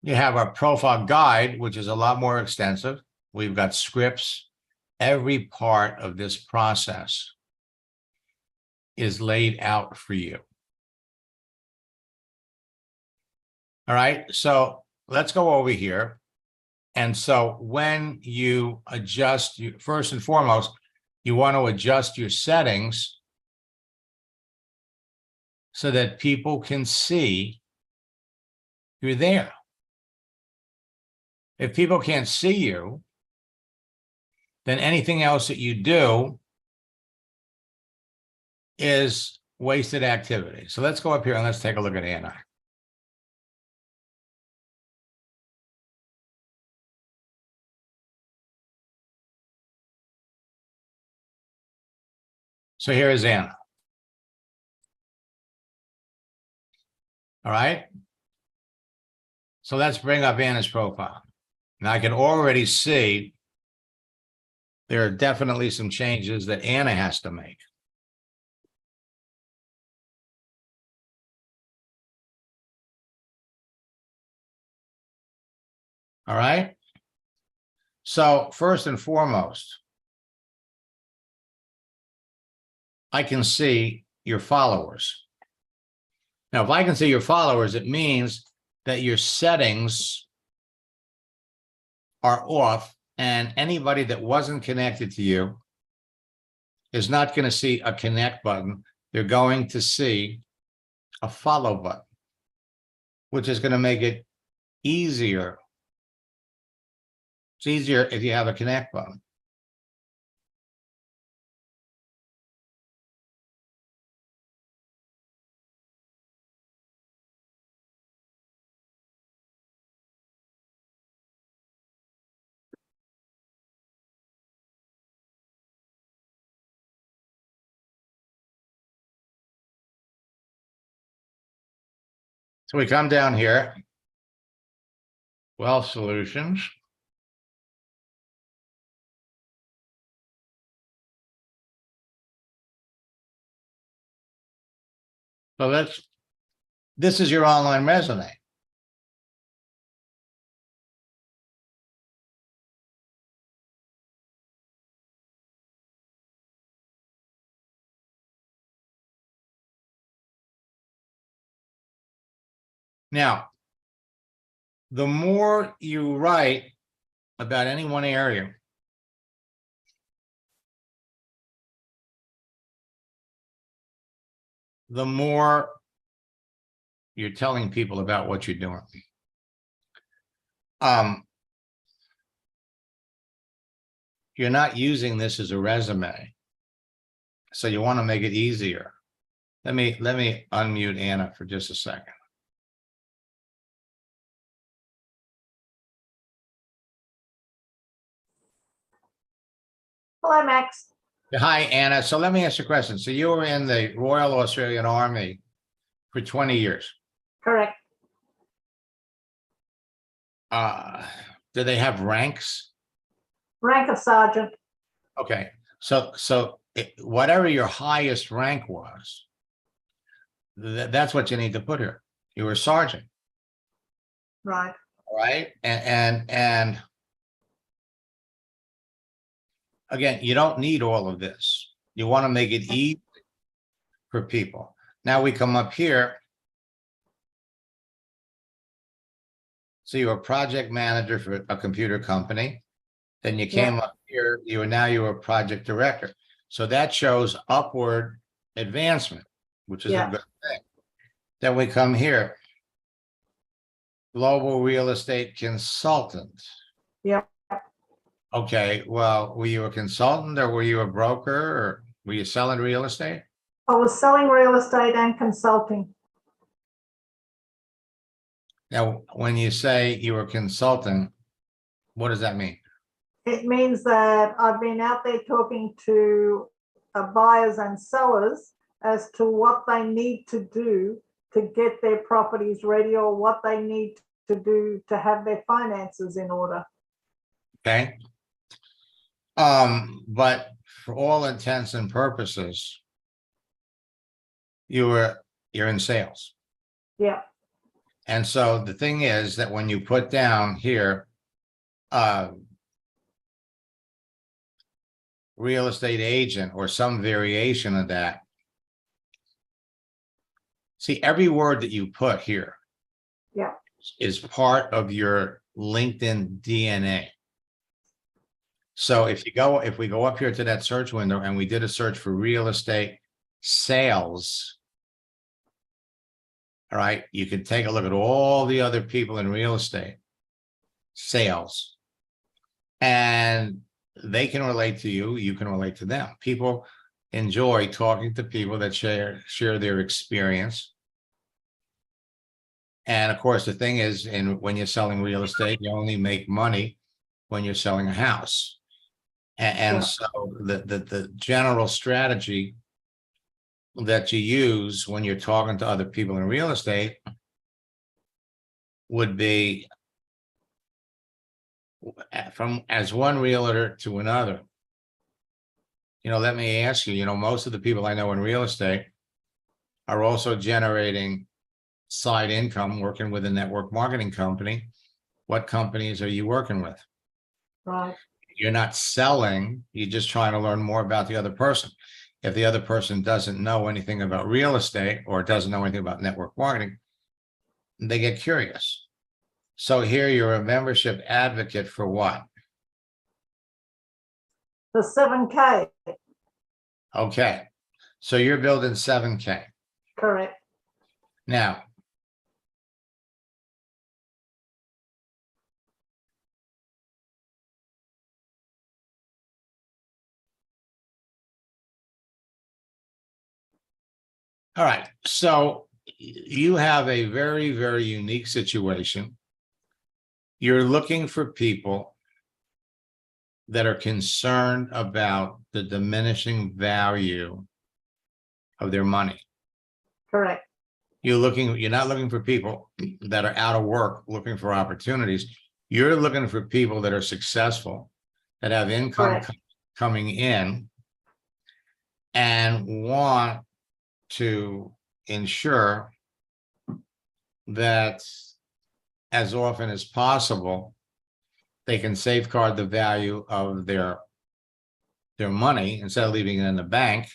A: You have our profile guide, which is a lot more extensive. We've got scripts. Every part of this process is laid out for you. All right, so let's go over here. And so when you adjust, first and foremost, you want to adjust your settings so that people can see you're there. If people can't see you, then anything else that you do is wasted activity. So let's go up here and let's take a look at Anna. So here is Anna. All right. So let's bring up Anna's profile. Now I can already see there are definitely some changes that Anna has to make. All right. So first and foremost, I can see your followers. Now, if I can see your followers, it means that your settings are off, and anybody that wasn't connected to you is not going to see a connect button. They're going to see a follow button, which is going to make it easier. It's easier if you have a connect button. So we come down here, Wealth Solutions. So this is your online resume. Now, the more you write about any one area, the more you're telling people about what you're doing. You're not using this as a resume. So you want to make it easier. Let me unmute Anna for just a second.
E: Hello, Max.
A: Hi, Anna. So let me ask you a question. So you were in the Royal Australian Army for 20 years.
E: Correct.
A: Do they have ranks?
E: Rank of sergeant.
A: Okay, so whatever your highest rank was, that's what you need to put here. You were a sergeant,
E: Right.
A: right? And again, you don't need all of this. You want to make it easy for people. Now we come up here. So you were a project manager for a computer company. Then you came up here, you were a project director. So that shows upward advancement, which is a good thing. Then we come here. Global real estate consultant.
E: Yeah.
A: Okay, well, were you a consultant or were you a broker or were you selling real estate?
E: I was selling real estate and consulting.
A: Now, when you say you were consulting, what does that mean?
E: It means that I've been out there talking to buyers and sellers as to what they need to do to get their properties ready or what they need to do to have their finances in order.
A: Okay. But for all intents and purposes, you're in sales.
E: Yeah.
A: And so the thing is that when you put down here, real estate agent or some variation of that. See, every word that you put here is part of your LinkedIn DNA. So if we go up here to that search window and we did a search for real estate sales, all right, you can take a look at all the other people in real estate sales, and they can relate to you, you can relate to them. People enjoy talking to people that share their experience. And of course, the thing is, when you're selling real estate, you only make money when you're selling a house. And so the general strategy that you use when you're talking to other people in real estate would be from as one realtor to another. Let me ask you, most of the people I know in real estate are also generating side income working with a network marketing company. What companies are you working with?
E: Right.
A: You're not selling, you're just trying to learn more about the other person. If the other person doesn't know anything about real estate or doesn't know anything about network marketing, they get curious. So here you're a membership advocate for what?
E: The 7K.
A: Okay. So you're building 7K.
E: Correct.
A: Now, all right. So you have a very, very unique situation. You're looking for people that are concerned about the diminishing value of their money.
E: Correct.
A: You're not looking for people that are out of work looking for opportunities. You're looking for people that are successful, that have income coming in, and want to ensure that as often as possible, they can safeguard the value of their money instead of leaving it in the bank.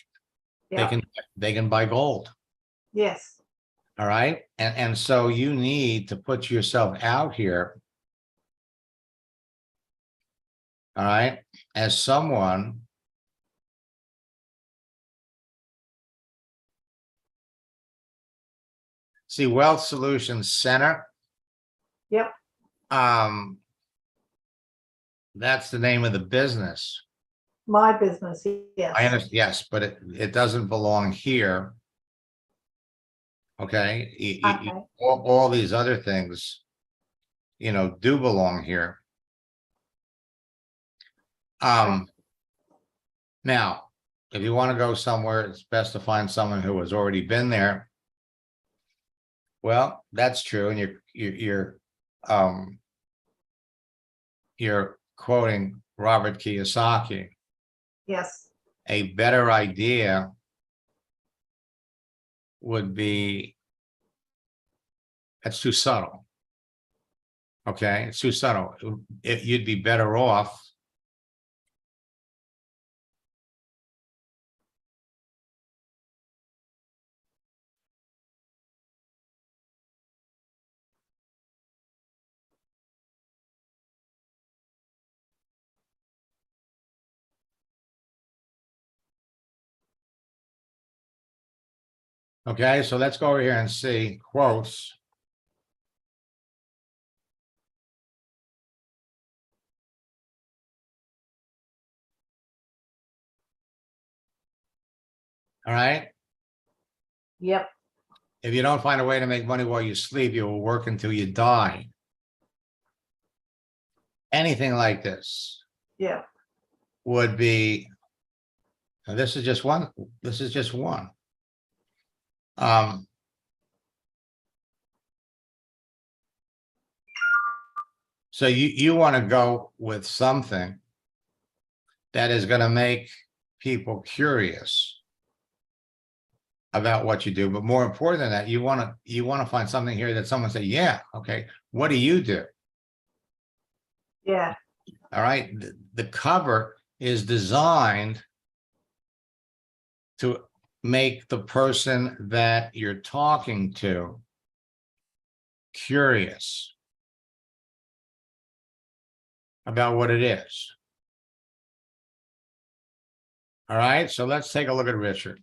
A: They can buy gold.
E: Yes.
A: All right. And so you need to put yourself out here. All right. As someone See, Wealth Solutions Center.
E: Yep.
A: That's the name of the business.
E: My business, yes.
A: I understand, yes, but it doesn't belong here. Okay,
E: Okay.
A: all these other things, do belong here. Now, if you want to go somewhere, it's best to find someone who has already been there. Well, that's true, and you're quoting Robert Kiyosaki.
E: Yes.
A: A better idea would be, that's too subtle. Okay, it's too subtle. You'd be better off okay, so let's go over here and see quotes. All right.
E: Yep.
A: If you don't find a way to make money while you sleep, you will work until you die. Anything like this
E: Yeah.
A: would be, and this is just one. This is just one. So you want to go with something that is going to make people curious about what you do, but more important than that, you want to find something here that someone say, yeah, okay, what do you do?
E: Yeah.
A: All right, the cover is designed to make the person that you're talking to curious about what it is. All right, so let's take a look at Richard.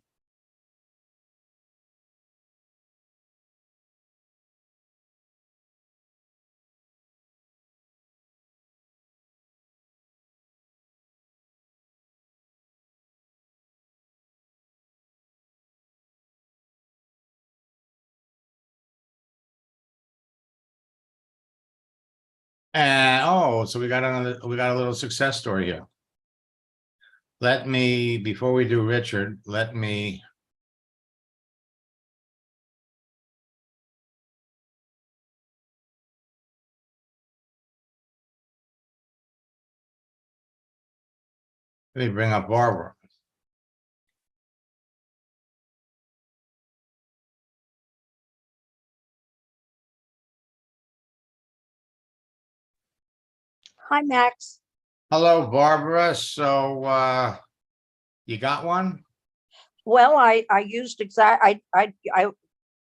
A: And oh, so we got a little success story here. Before we do Richard, let me bring up Barbara.
F: Hi, Max.
A: Hello, Barbara. So you got one?
F: Well, I used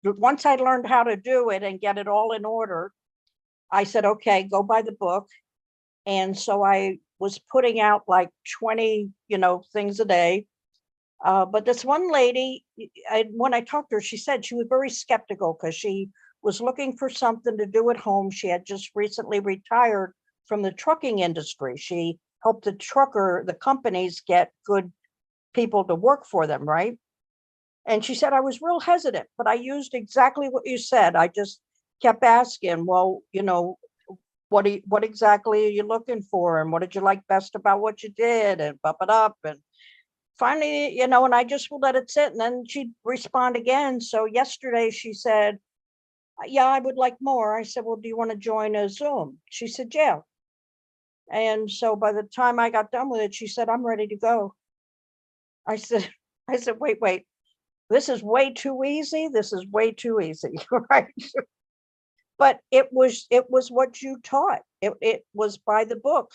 F: once I learned how to do it and get it all in order, I said, okay, go buy the book. And so I was putting out like 20, things a day. But this one lady, when I talked to her, she said she was very skeptical because she was looking for something to do at home. She had just recently retired from the trucking industry. She helped the companies get good people to work for them, right? And she said, I was real hesitant, but I used exactly what you said. I just kept asking, well, what exactly are you looking for? And what did you like best about what you did? And bump it up. And finally, and I just let it sit. And then she'd respond again. So yesterday she said, yeah, I would like more. I said, well, do you want to join a Zoom? She said, yeah. And so by the time I got done with it, she said, I'm ready to go. I said, wait, this is way too easy. This is way too easy, right? But it was what you taught. It was by the book.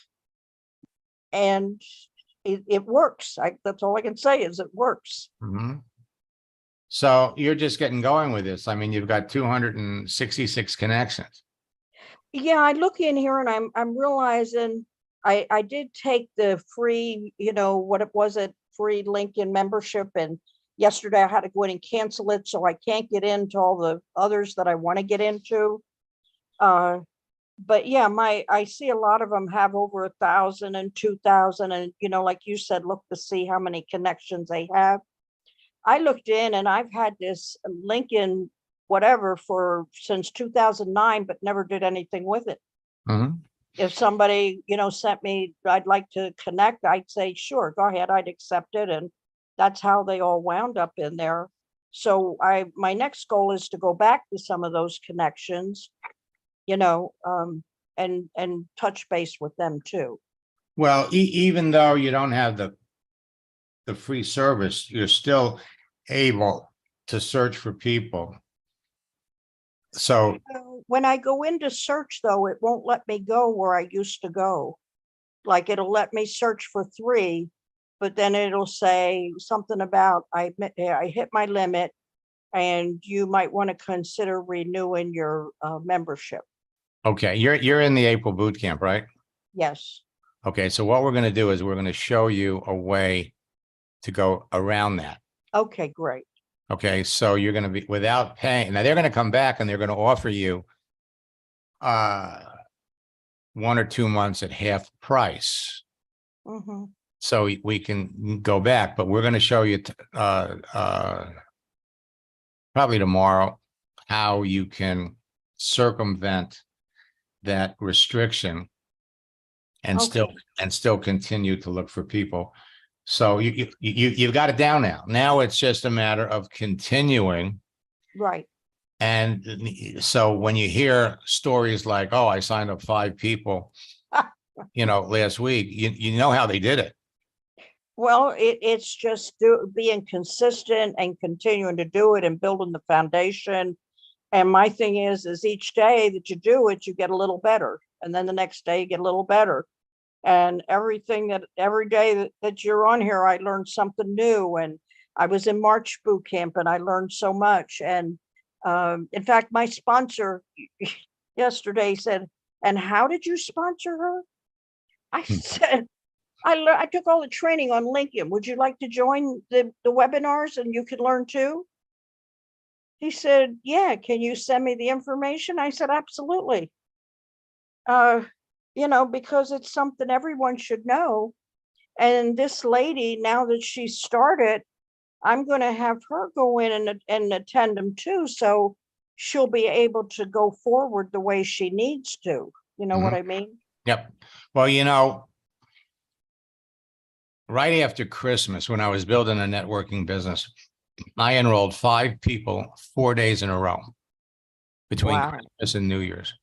F: And it works. That's all I can say is it works.
A: Mm-hmm. So you're just getting going with this. I mean, you've got 266 connections.
F: Yeah, I look in here and I'm realizing I did take the free, what it was, a free LinkedIn membership, and Yesterday I had to go in and cancel it, so I can't get into all the others that I want to get into. But yeah, I see a lot of them have over 1,000 and 2,000, and like you said, look to see how many connections they have. I looked in and I've had this Lincoln whatever since 2009, but never did anything with it.
A: Mhm.
F: If somebody, sent me, I'd like to connect, I'd say, sure, go ahead, I'd accept it. And that's how they all wound up in there. So my next goal is to go back to some of those connections, and touch base with them too.
A: Well, even though you don't have the free service, you're still able to search for people. So,
F: When I go into search though, it won't let me go where I used to go. Like it'll let me search for 3, but then it'll say something about I hit my limit and you might want to consider renewing your membership.
A: okay, you're in the April boot camp, right?
F: Yes.
A: Okay, so what we're going to do is we're going to show you a way to go around that.
F: Okay, great.
A: Okay, so you're going to be without paying. Now they're going to come back and they're going to offer you 1 or 2 months at half price.
F: Mhm.
A: So we can go back, but we're going to show you probably tomorrow how you can circumvent that restriction and still continue to look for people. So you've got it down now. Now it's just a matter of continuing.
F: Right.
A: And so when you hear stories like, oh, I signed up 5 people, last week, you know how they did it.
F: Well, it's just being consistent and continuing to do it and building the foundation. And my thing is each day that you do it, you get a little better. And then the next day you get a little better. And every day that you're on here, I learned something new. And I was in March boot camp and I learned so much. And in fact, my sponsor yesterday said, and how did you sponsor her? I said, I took all the training on LinkedIn. Would you like to join the webinars and you could learn too? He said, yeah, can you send me the information? I said, absolutely. Because it's something everyone should know. And this lady, now that she's started, I'm going to have her go in and attend them too. So she'll be able to go forward the way she needs to. You know what I mean?
A: Yep. Well, right after Christmas, when I was building a networking business, I enrolled 5 people 4 days in a row between Christmas and New Year's.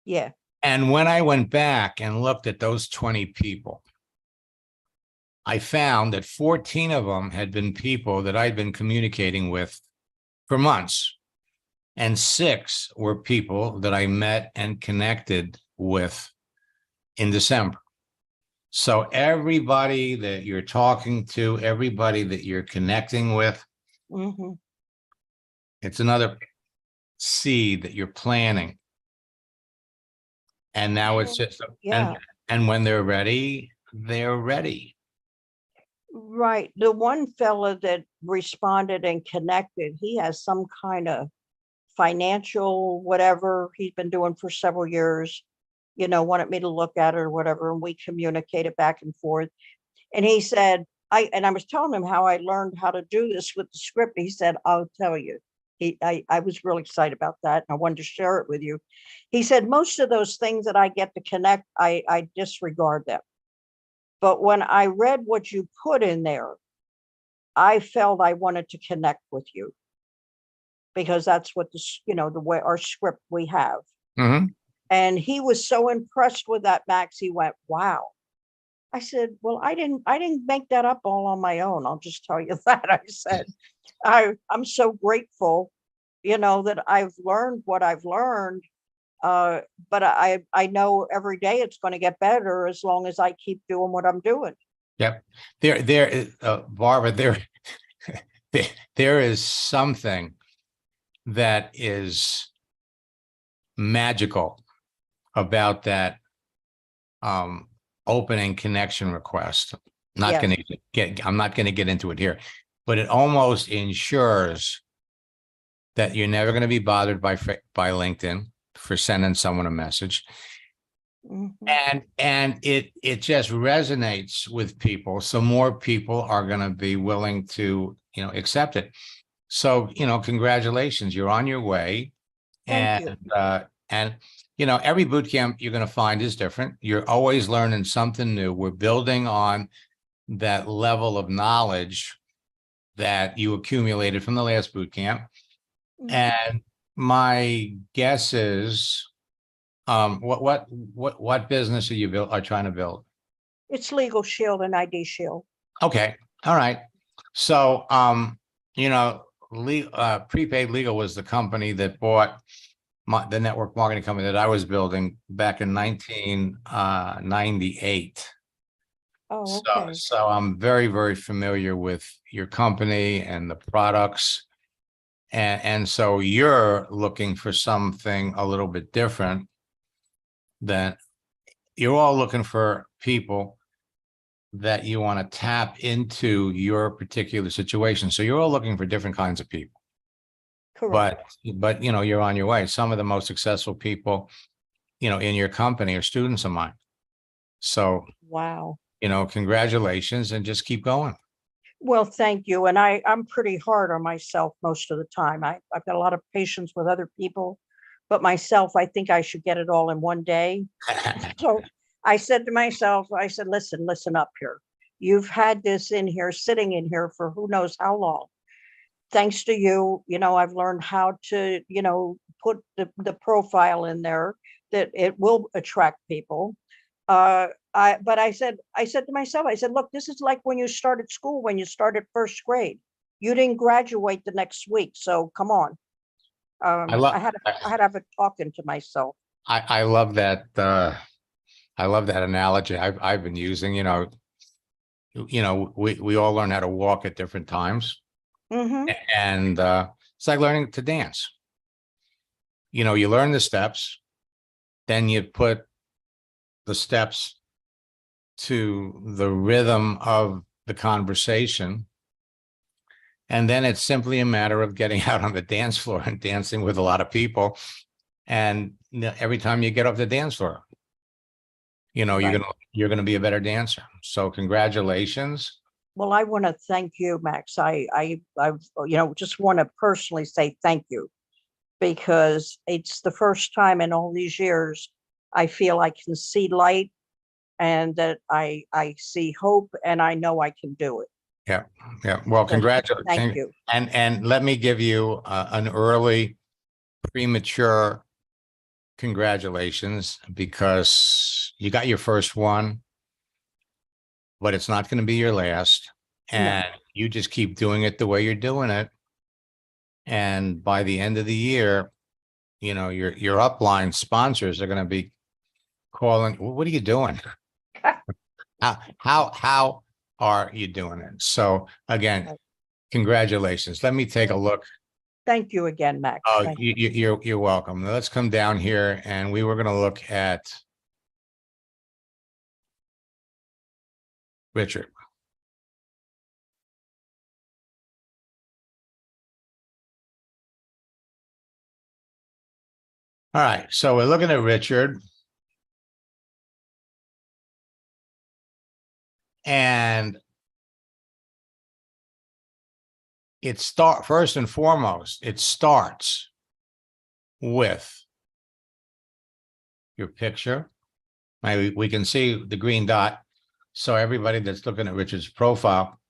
F: Yeah.
A: And when I went back and looked at those 20 people, I found that 14 of them had been people that I'd been communicating with for months. And 6 were people that I met and connected with in December. So everybody that you're talking to, everybody that you're connecting with, it's another seed that you're planting. And now it's just, and when they're ready, they're ready.
F: Right. The one fella that responded and connected, he has some kind of financial whatever he's been doing for several years, wanted me to look at it or whatever. And we communicated back and forth. And he said, I was telling him how I learned how to do this with the script. He said, I'll tell you. I was really excited about that. And I wanted to share it with you. He said, most of those things that I get to connect, I disregard them. But when I read what you put in there, I felt I wanted to connect with you because that's what the way our script we have. And he was so impressed with that, Max. He went, wow. I said, well, I didn't make that up all on my own. I'll just tell you that. I said, I'm so grateful, that I've learned what I've learned. But I know every day it's going to get better as long as I keep doing what I'm doing.
A: Yep. Barbara, there is something that is magical about that opening connection request. I'm not going to get into it here. but it almost ensures that you're never going to be bothered by LinkedIn for sending someone a message.
F: Mhm.
A: And it just resonates with people. So more people are going to be willing to, accept it. So, congratulations, you're on your way.
F: Thank you.
A: And every boot camp you're going to find is different. You're always learning something new. We're building on that level of knowledge that you accumulated from the last boot camp.
F: Mhm.
A: And my guess is, what business are trying to build?
F: It's Legal Shield and ID Shield.
A: Okay, all right. So, Prepaid Legal was the company that bought the network marketing company that I was building back in 1998.
F: Oh,
A: So,
F: okay.
A: so I'm very, very familiar with your company and the products. And so you're looking for something a little bit different than you're all looking for people that you want to tap into your particular situation. So you're all looking for different kinds of people.
F: Correct.
A: But you're on your way. Some of the most successful people, in your company are students of mine. So,
F: Wow.
A: congratulations and just keep going.
F: Well, thank you. And I'm pretty hard on myself most of the time. I've got a lot of patience with other people, but myself, I think I should get it all in one day. So I said to myself, I said, listen up here. You've had this in here, sitting in here for who knows how long. Thanks to you, I've learned how to, put the profile in there that it will attract people. But I said to myself, I said, look, this is like when you started school, when you started first grade. You didn't graduate the next week, so come on. I had to have a talking to myself.
A: I love that. I love that analogy I've been using. We all learn how to walk at different times,
F: Hmm.
A: and it's like learning to dance. You learn the steps, then you put the steps to the rhythm of the conversation. And then it's simply a matter of getting out on the dance floor and dancing with a lot of people. And every time you get off the dance floor,
F: Right.
A: you're gonna be a better dancer. So congratulations.
F: Well, I want to thank you, Max. I just want to personally say thank you, because it's the first time in all these years I feel I can see light, and that I see hope, and I know I can do it.
A: Yeah. Well,
F: So thank
A: congratulations.
F: you.
A: And let me give you an early premature congratulations, because you got your first one, but it's not going to be your last. And you just keep doing it the way you're doing it. And by the end of the year, your upline sponsors are going to be calling, what are you doing? How are you doing it? So again, congratulations. Let me take a look.
F: Thank you again, Max.
A: Oh,
F: Thank you.
A: you're welcome. Let's come down here, and we were going to look at Richard. All right, so we're looking at Richard. And first and foremost, it starts with your picture. Maybe we can see the green dot. So everybody that's looking at Richard's profile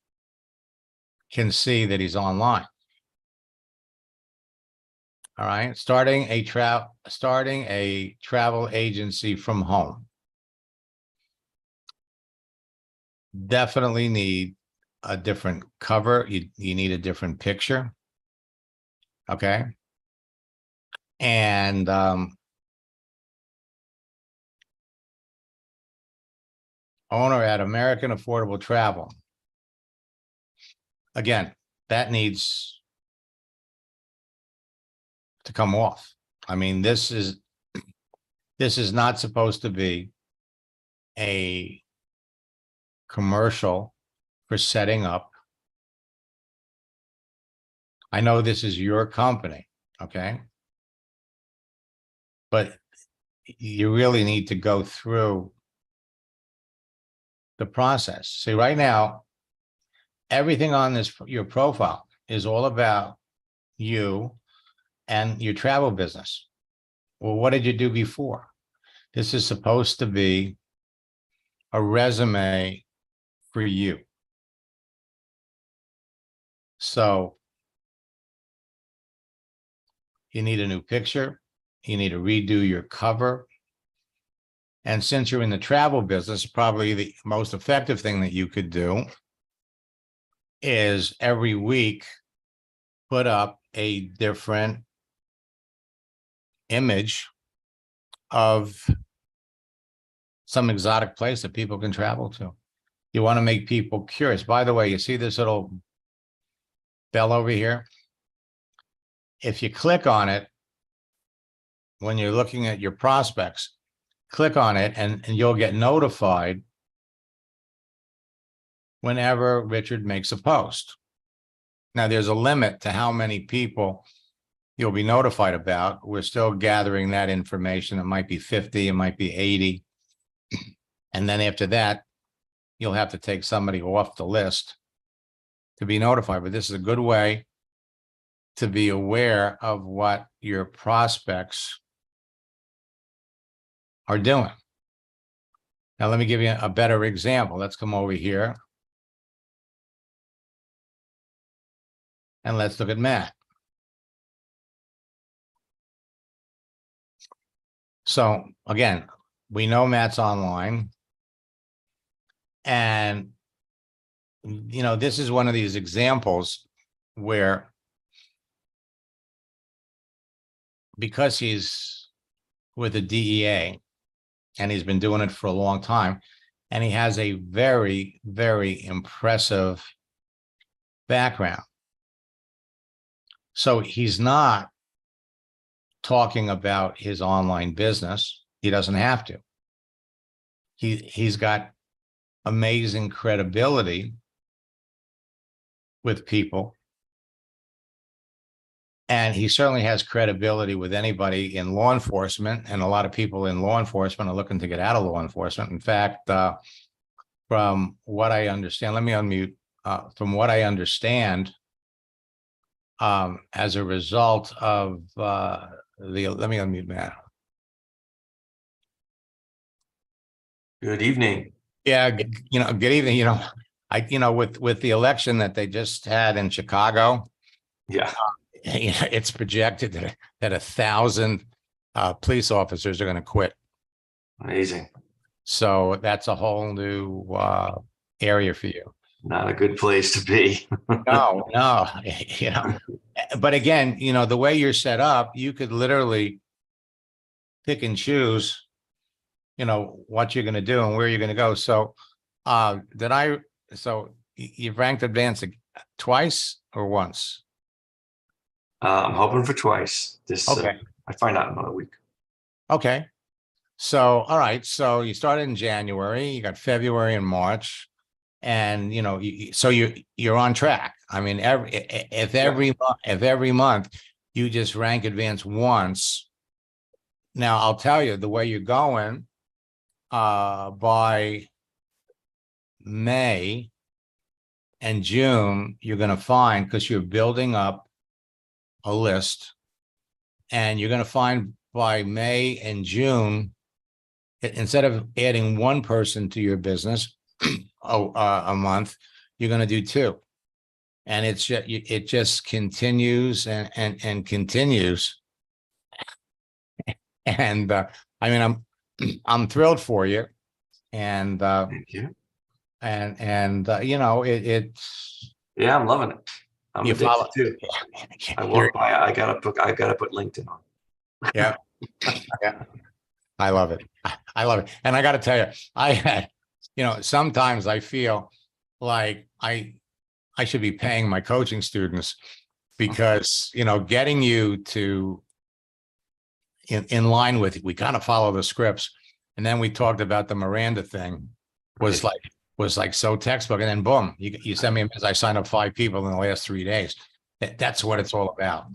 A: can see that he's online. All right, starting a travel agency from home. Definitely need a different cover. You need a different picture. Okay. And owner at American Affordable Travel. Again, that needs to come off. I mean, this is not supposed to be a commercial for setting up I know this is your company, okay? But you really need to go through the process. See, right now, everything on this, your profile is all about you and your travel business. Well, what did you do before? This is supposed to be a resume for you. So you need a new picture. You need to redo your cover. And since you're in the travel business, probably the most effective thing that you could do is every week put up a different image of some exotic place that people can travel to. You want to make people curious. By the way, you see this little bell over here? If you click on it, when you're looking at your prospects, click on it and you'll get notified whenever Richard makes a post. Now, there's a limit to how many people you'll be notified about. We're still gathering that information. It might be 50, it might be 80. And then after that, you'll have to take somebody off the list to be notified. But this is a good way to be aware of what your prospects are doing. Now, let me give you a better example. Let's come over here. And let's look at Matt. So again, we know Matt's online. And, you know, this is one of these examples where, because he's with the DEA and he's been doing it for a long time, and he has a very, very impressive background. So he's not talking about his online business. He doesn't have to. He's got amazing credibility with people. And he certainly has credibility with anybody in law enforcement. And a lot of people in law enforcement are looking to get out of law enforcement. In fact, from what I understand, let me unmute. From what I understand, as a result of let me unmute Matt.
G: Good evening.
A: Yeah, good evening. With the election that they just had in Chicago,
G: Yeah.
A: It's projected that 1,000 police officers are going to quit.
G: Amazing.
A: So that's a whole new area for you.
G: Not a good place to be.
A: No. But again, the way you're set up, you could literally pick and choose, what you're going to do and where you're going to go. So you've ranked advanced twice or once?
G: I'm hoping for twice.
A: Okay.
G: I find out in another week.
A: Okay. So, all right. So you started in January, you got February and March, and so you're on track. I mean, if every month you just rank advanced once. Now I'll tell you the way you're going, by May and June, you're going to find, because you're building up a list, and you're going to find by May and June, instead of adding one person to your business a month, you're going to do two. And it just continues and continues. And I mean, I'm thrilled for you. And
G: Thank you.
A: it's
G: Yeah, I'm loving it. I'm
A: you
G: addicted
A: follow
G: too. I gotta put LinkedIn on.
A: Yeah. Yeah. I love it. I love it. And I got to tell you, I had, sometimes I feel like I should be paying my coaching students, because, getting you to in line with, we kind of follow the scripts. And then we talked about the Miranda thing was like so textbook. And then boom, you send me a message. I signed up 5 people in the last 3 days. That's what it's all about,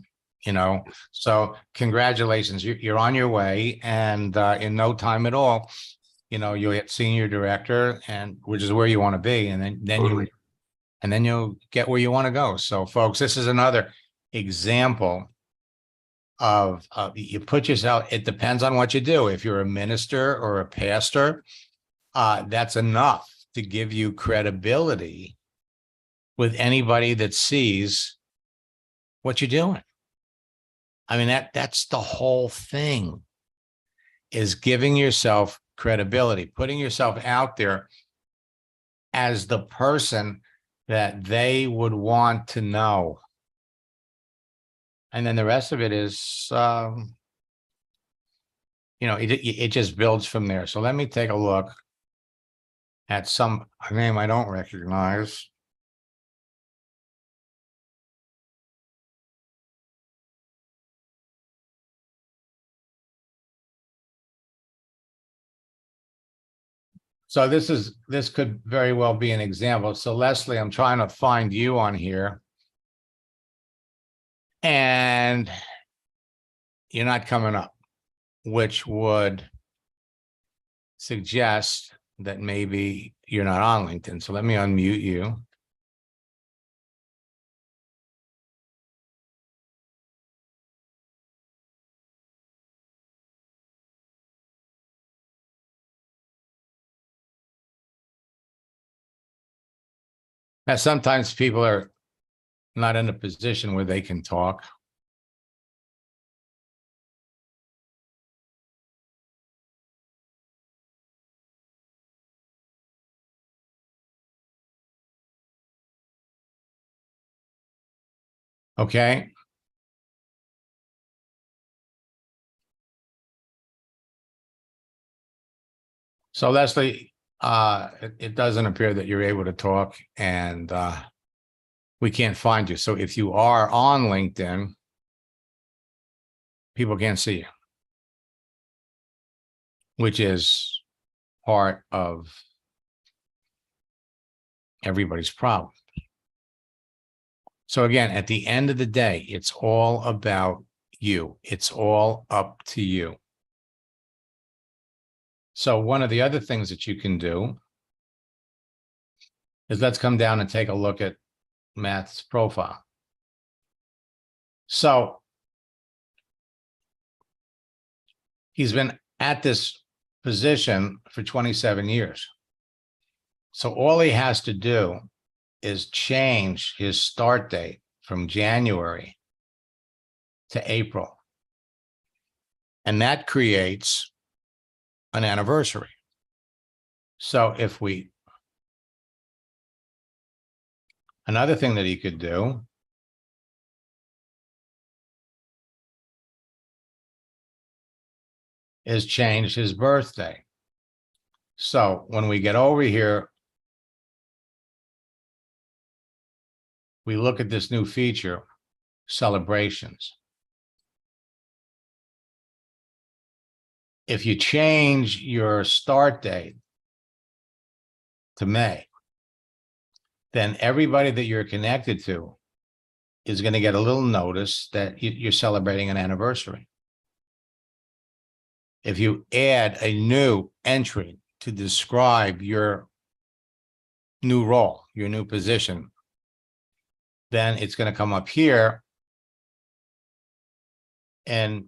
A: you know? So congratulations, you're on your way, and in no time at all, you know, you'll hit senior director, and which is where you want to be, and
G: Totally.
A: then you'll get where you want to go. So folks, this is another example of you put yourself, it depends on what you do. If you're a minister or a pastor, that's enough to give you credibility with anybody that sees what you're doing. I mean, that's the whole thing, is giving yourself credibility, putting yourself out there as the person that they would want to know. And then the rest of it is, you know, it just builds from there. So let me take a look at some name I don't recognize. So this could very well be an example. So Leslie, I'm trying to find you on here. And you're not coming up, which would suggest that maybe you're not on LinkedIn. So let me unmute you. Now, sometimes people are not in a position where they can talk. Okay. So Leslie, it doesn't appear that you're able to talk, and we can't find you. So if you are on LinkedIn, people can't see you, which is part of everybody's problem. So again, at the end of the day, it's all about you. It's all up to you. So one of the other things that you can do is let's come down and take a look at Matt's profile. So he's been at this position for 27 years. So all he has to do is change his start date from January to April. And that creates an anniversary. So if we, another thing that he could do is change his birthday. So when we get over here, we look at this new feature, celebrations. If you change your start date to May, then everybody that you're connected to is going to get a little notice that you're celebrating an anniversary. If you add a new entry to describe your new role, your new position, then it's going to come up here and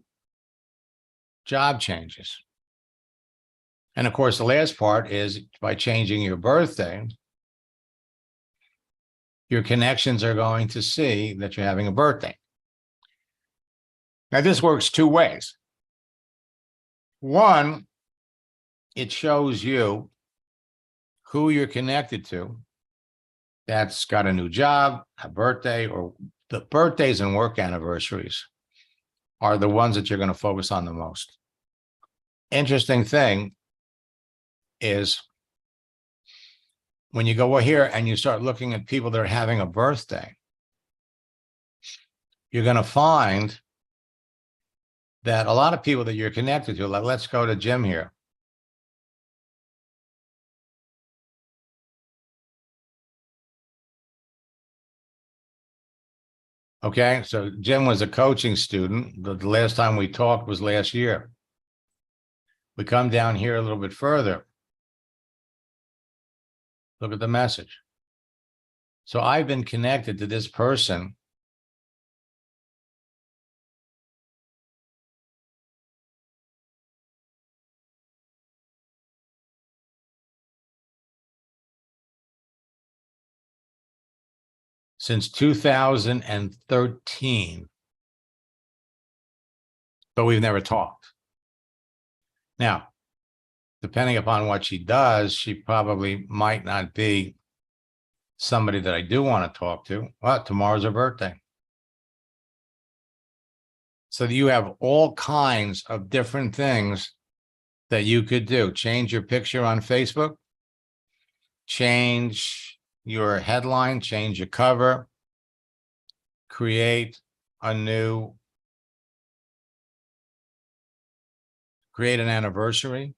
A: job changes. And of course, the last part is by changing your birthday, your connections are going to see that you're having a birthday. Now, this works two ways. One, it shows you who you're connected to that's got a new job, a birthday, or the birthdays and work anniversaries are the ones that you're going to focus on the most. Interesting thing is when you go here and you start looking at people that are having a birthday, you're going to find that a lot of people that you're connected to, like let's go to Jim here. Okay, so Jim was a coaching student. The last time we talked was last year. We come down here a little bit further. Look at the message. So I've been connected to this person since 2013, but we've never talked. Now, depending upon what she does, she probably might not be somebody that I do want to talk to. Well, tomorrow's her birthday. So you have all kinds of different things that you could do. Change your picture on Facebook, change your headline, change your cover, create an anniversary.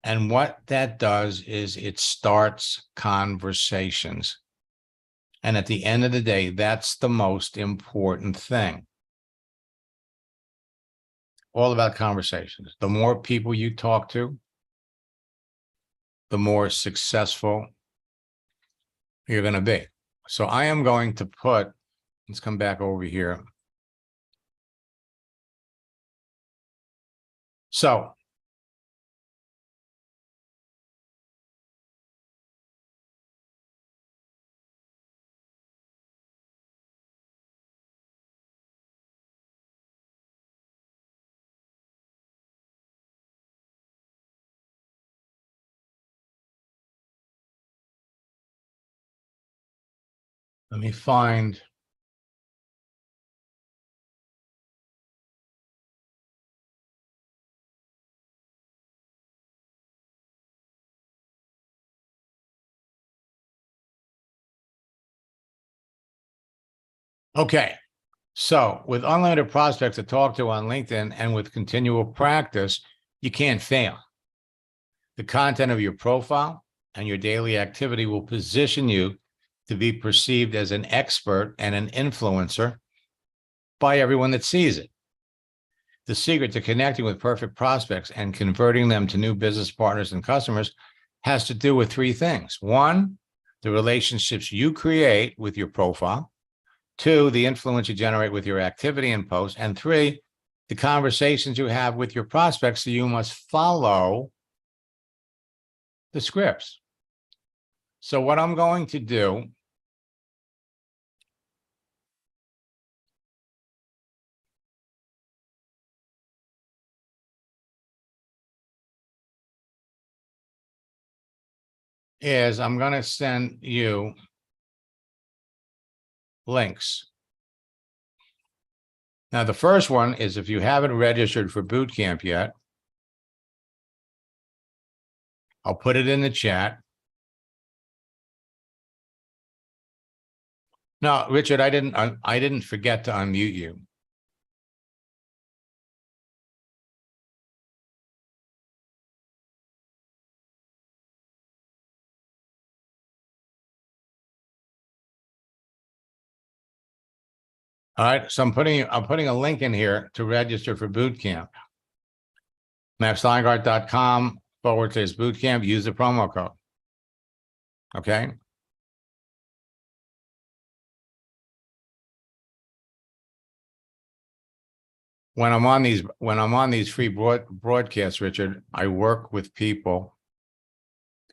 A: And what that does is it starts conversations. And at the end of the day, that's the most important thing. All about conversations. The more people you talk to, the more successful you're going to be. So I am going to put, let's come back over here. So let me find. Okay. So with unlimited prospects to talk to on LinkedIn and with continual practice, you can't fail. The content of your profile and your daily activity will position you to be perceived as an expert and an influencer by everyone that sees it. The secret to connecting with perfect prospects and converting them to new business partners and customers has to do with three things. One, the relationships you create with your profile. Two, the influence you generate with your activity and posts. And three, the conversations you have with your prospects. So you must follow the scripts. So what I'm going to do is I'm going to send you links. Now, the first one is if you haven't registered for boot camp yet, I'll put it in the chat. No, Richard, I didn't forget to unmute you. All right, so I'm putting a link in here to register for boot camp. MaxSteingart.com/bootcamp. Use the promo code. Okay. When I'm on these free broadcasts, Richard, I work with people.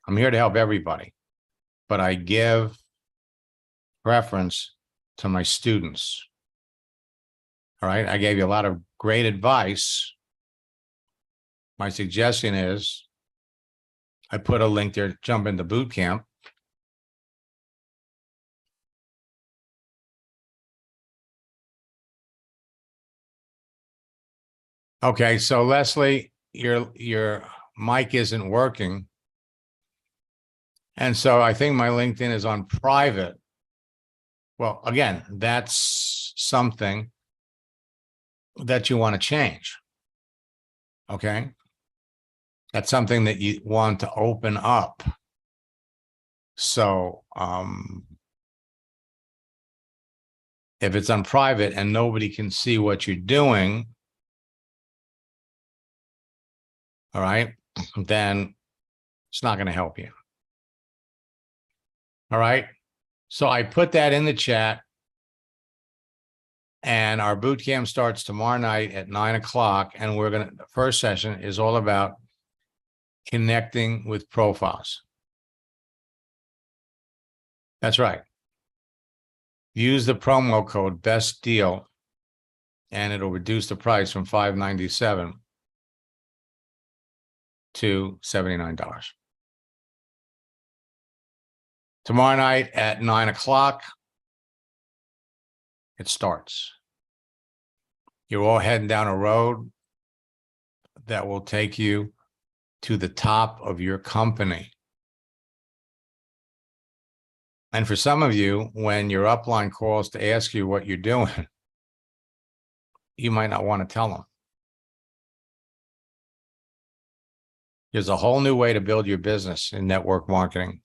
A: I'm here to help everybody, but I give preference to my students. All right. I gave you a lot of great advice. My suggestion is I put a link there, jump into boot camp. Okay, so Leslie, your mic isn't working. And so I think my LinkedIn is on private. Well, again, that's something that you want to change. Okay. That's something that you want to open up. So If it's on private and nobody can see what you're doing, all right, then it's not going to help you. All right. So I put that in the chat. And our boot camp starts tomorrow night at 9 o'clock. And the first session is all about connecting with profiles. That's right. Use the promo code best deal and it'll reduce the price from $597 to $79. Tomorrow night at 9 o'clock, it starts. You're all heading down a road that will take you to the top of your company. And for some of you, when your upline calls to ask you what you're doing, you might not want to tell them. There's a whole new way to build your business in network marketing.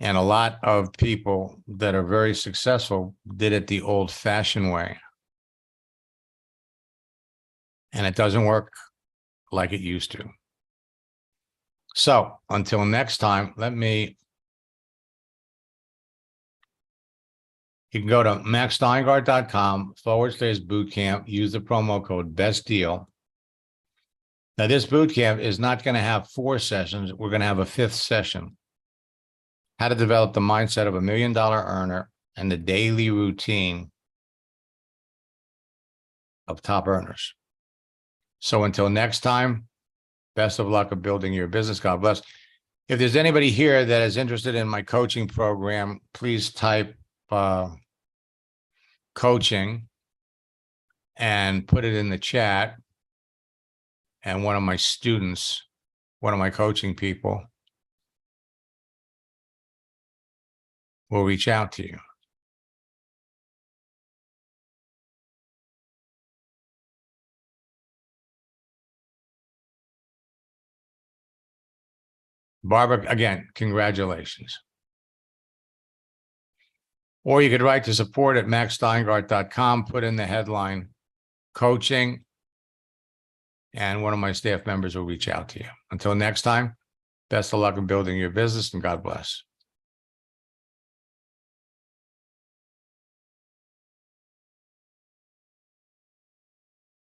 A: And a lot of people that are very successful did it the old-fashioned way. And it doesn't work like it used to. So until next time, you can go to maxsteingart.com/bootcamp, use the promo code best deal. Now this bootcamp is not going to have 4 sessions. We're going to have a 5th session. How to develop the mindset of $1 million earner and the daily routine of top earners. So until next time, best of luck of building your business. God bless. If there's anybody here that is interested in my coaching program, please type coaching and put it in the chat. And one of my students, one of my coaching people, will reach out to you. Barbara, again, congratulations. Or you could write to support at maxsteingart.com, put in the headline coaching, and one of my staff members will reach out to you. Until next time, best of luck in building your business and God bless.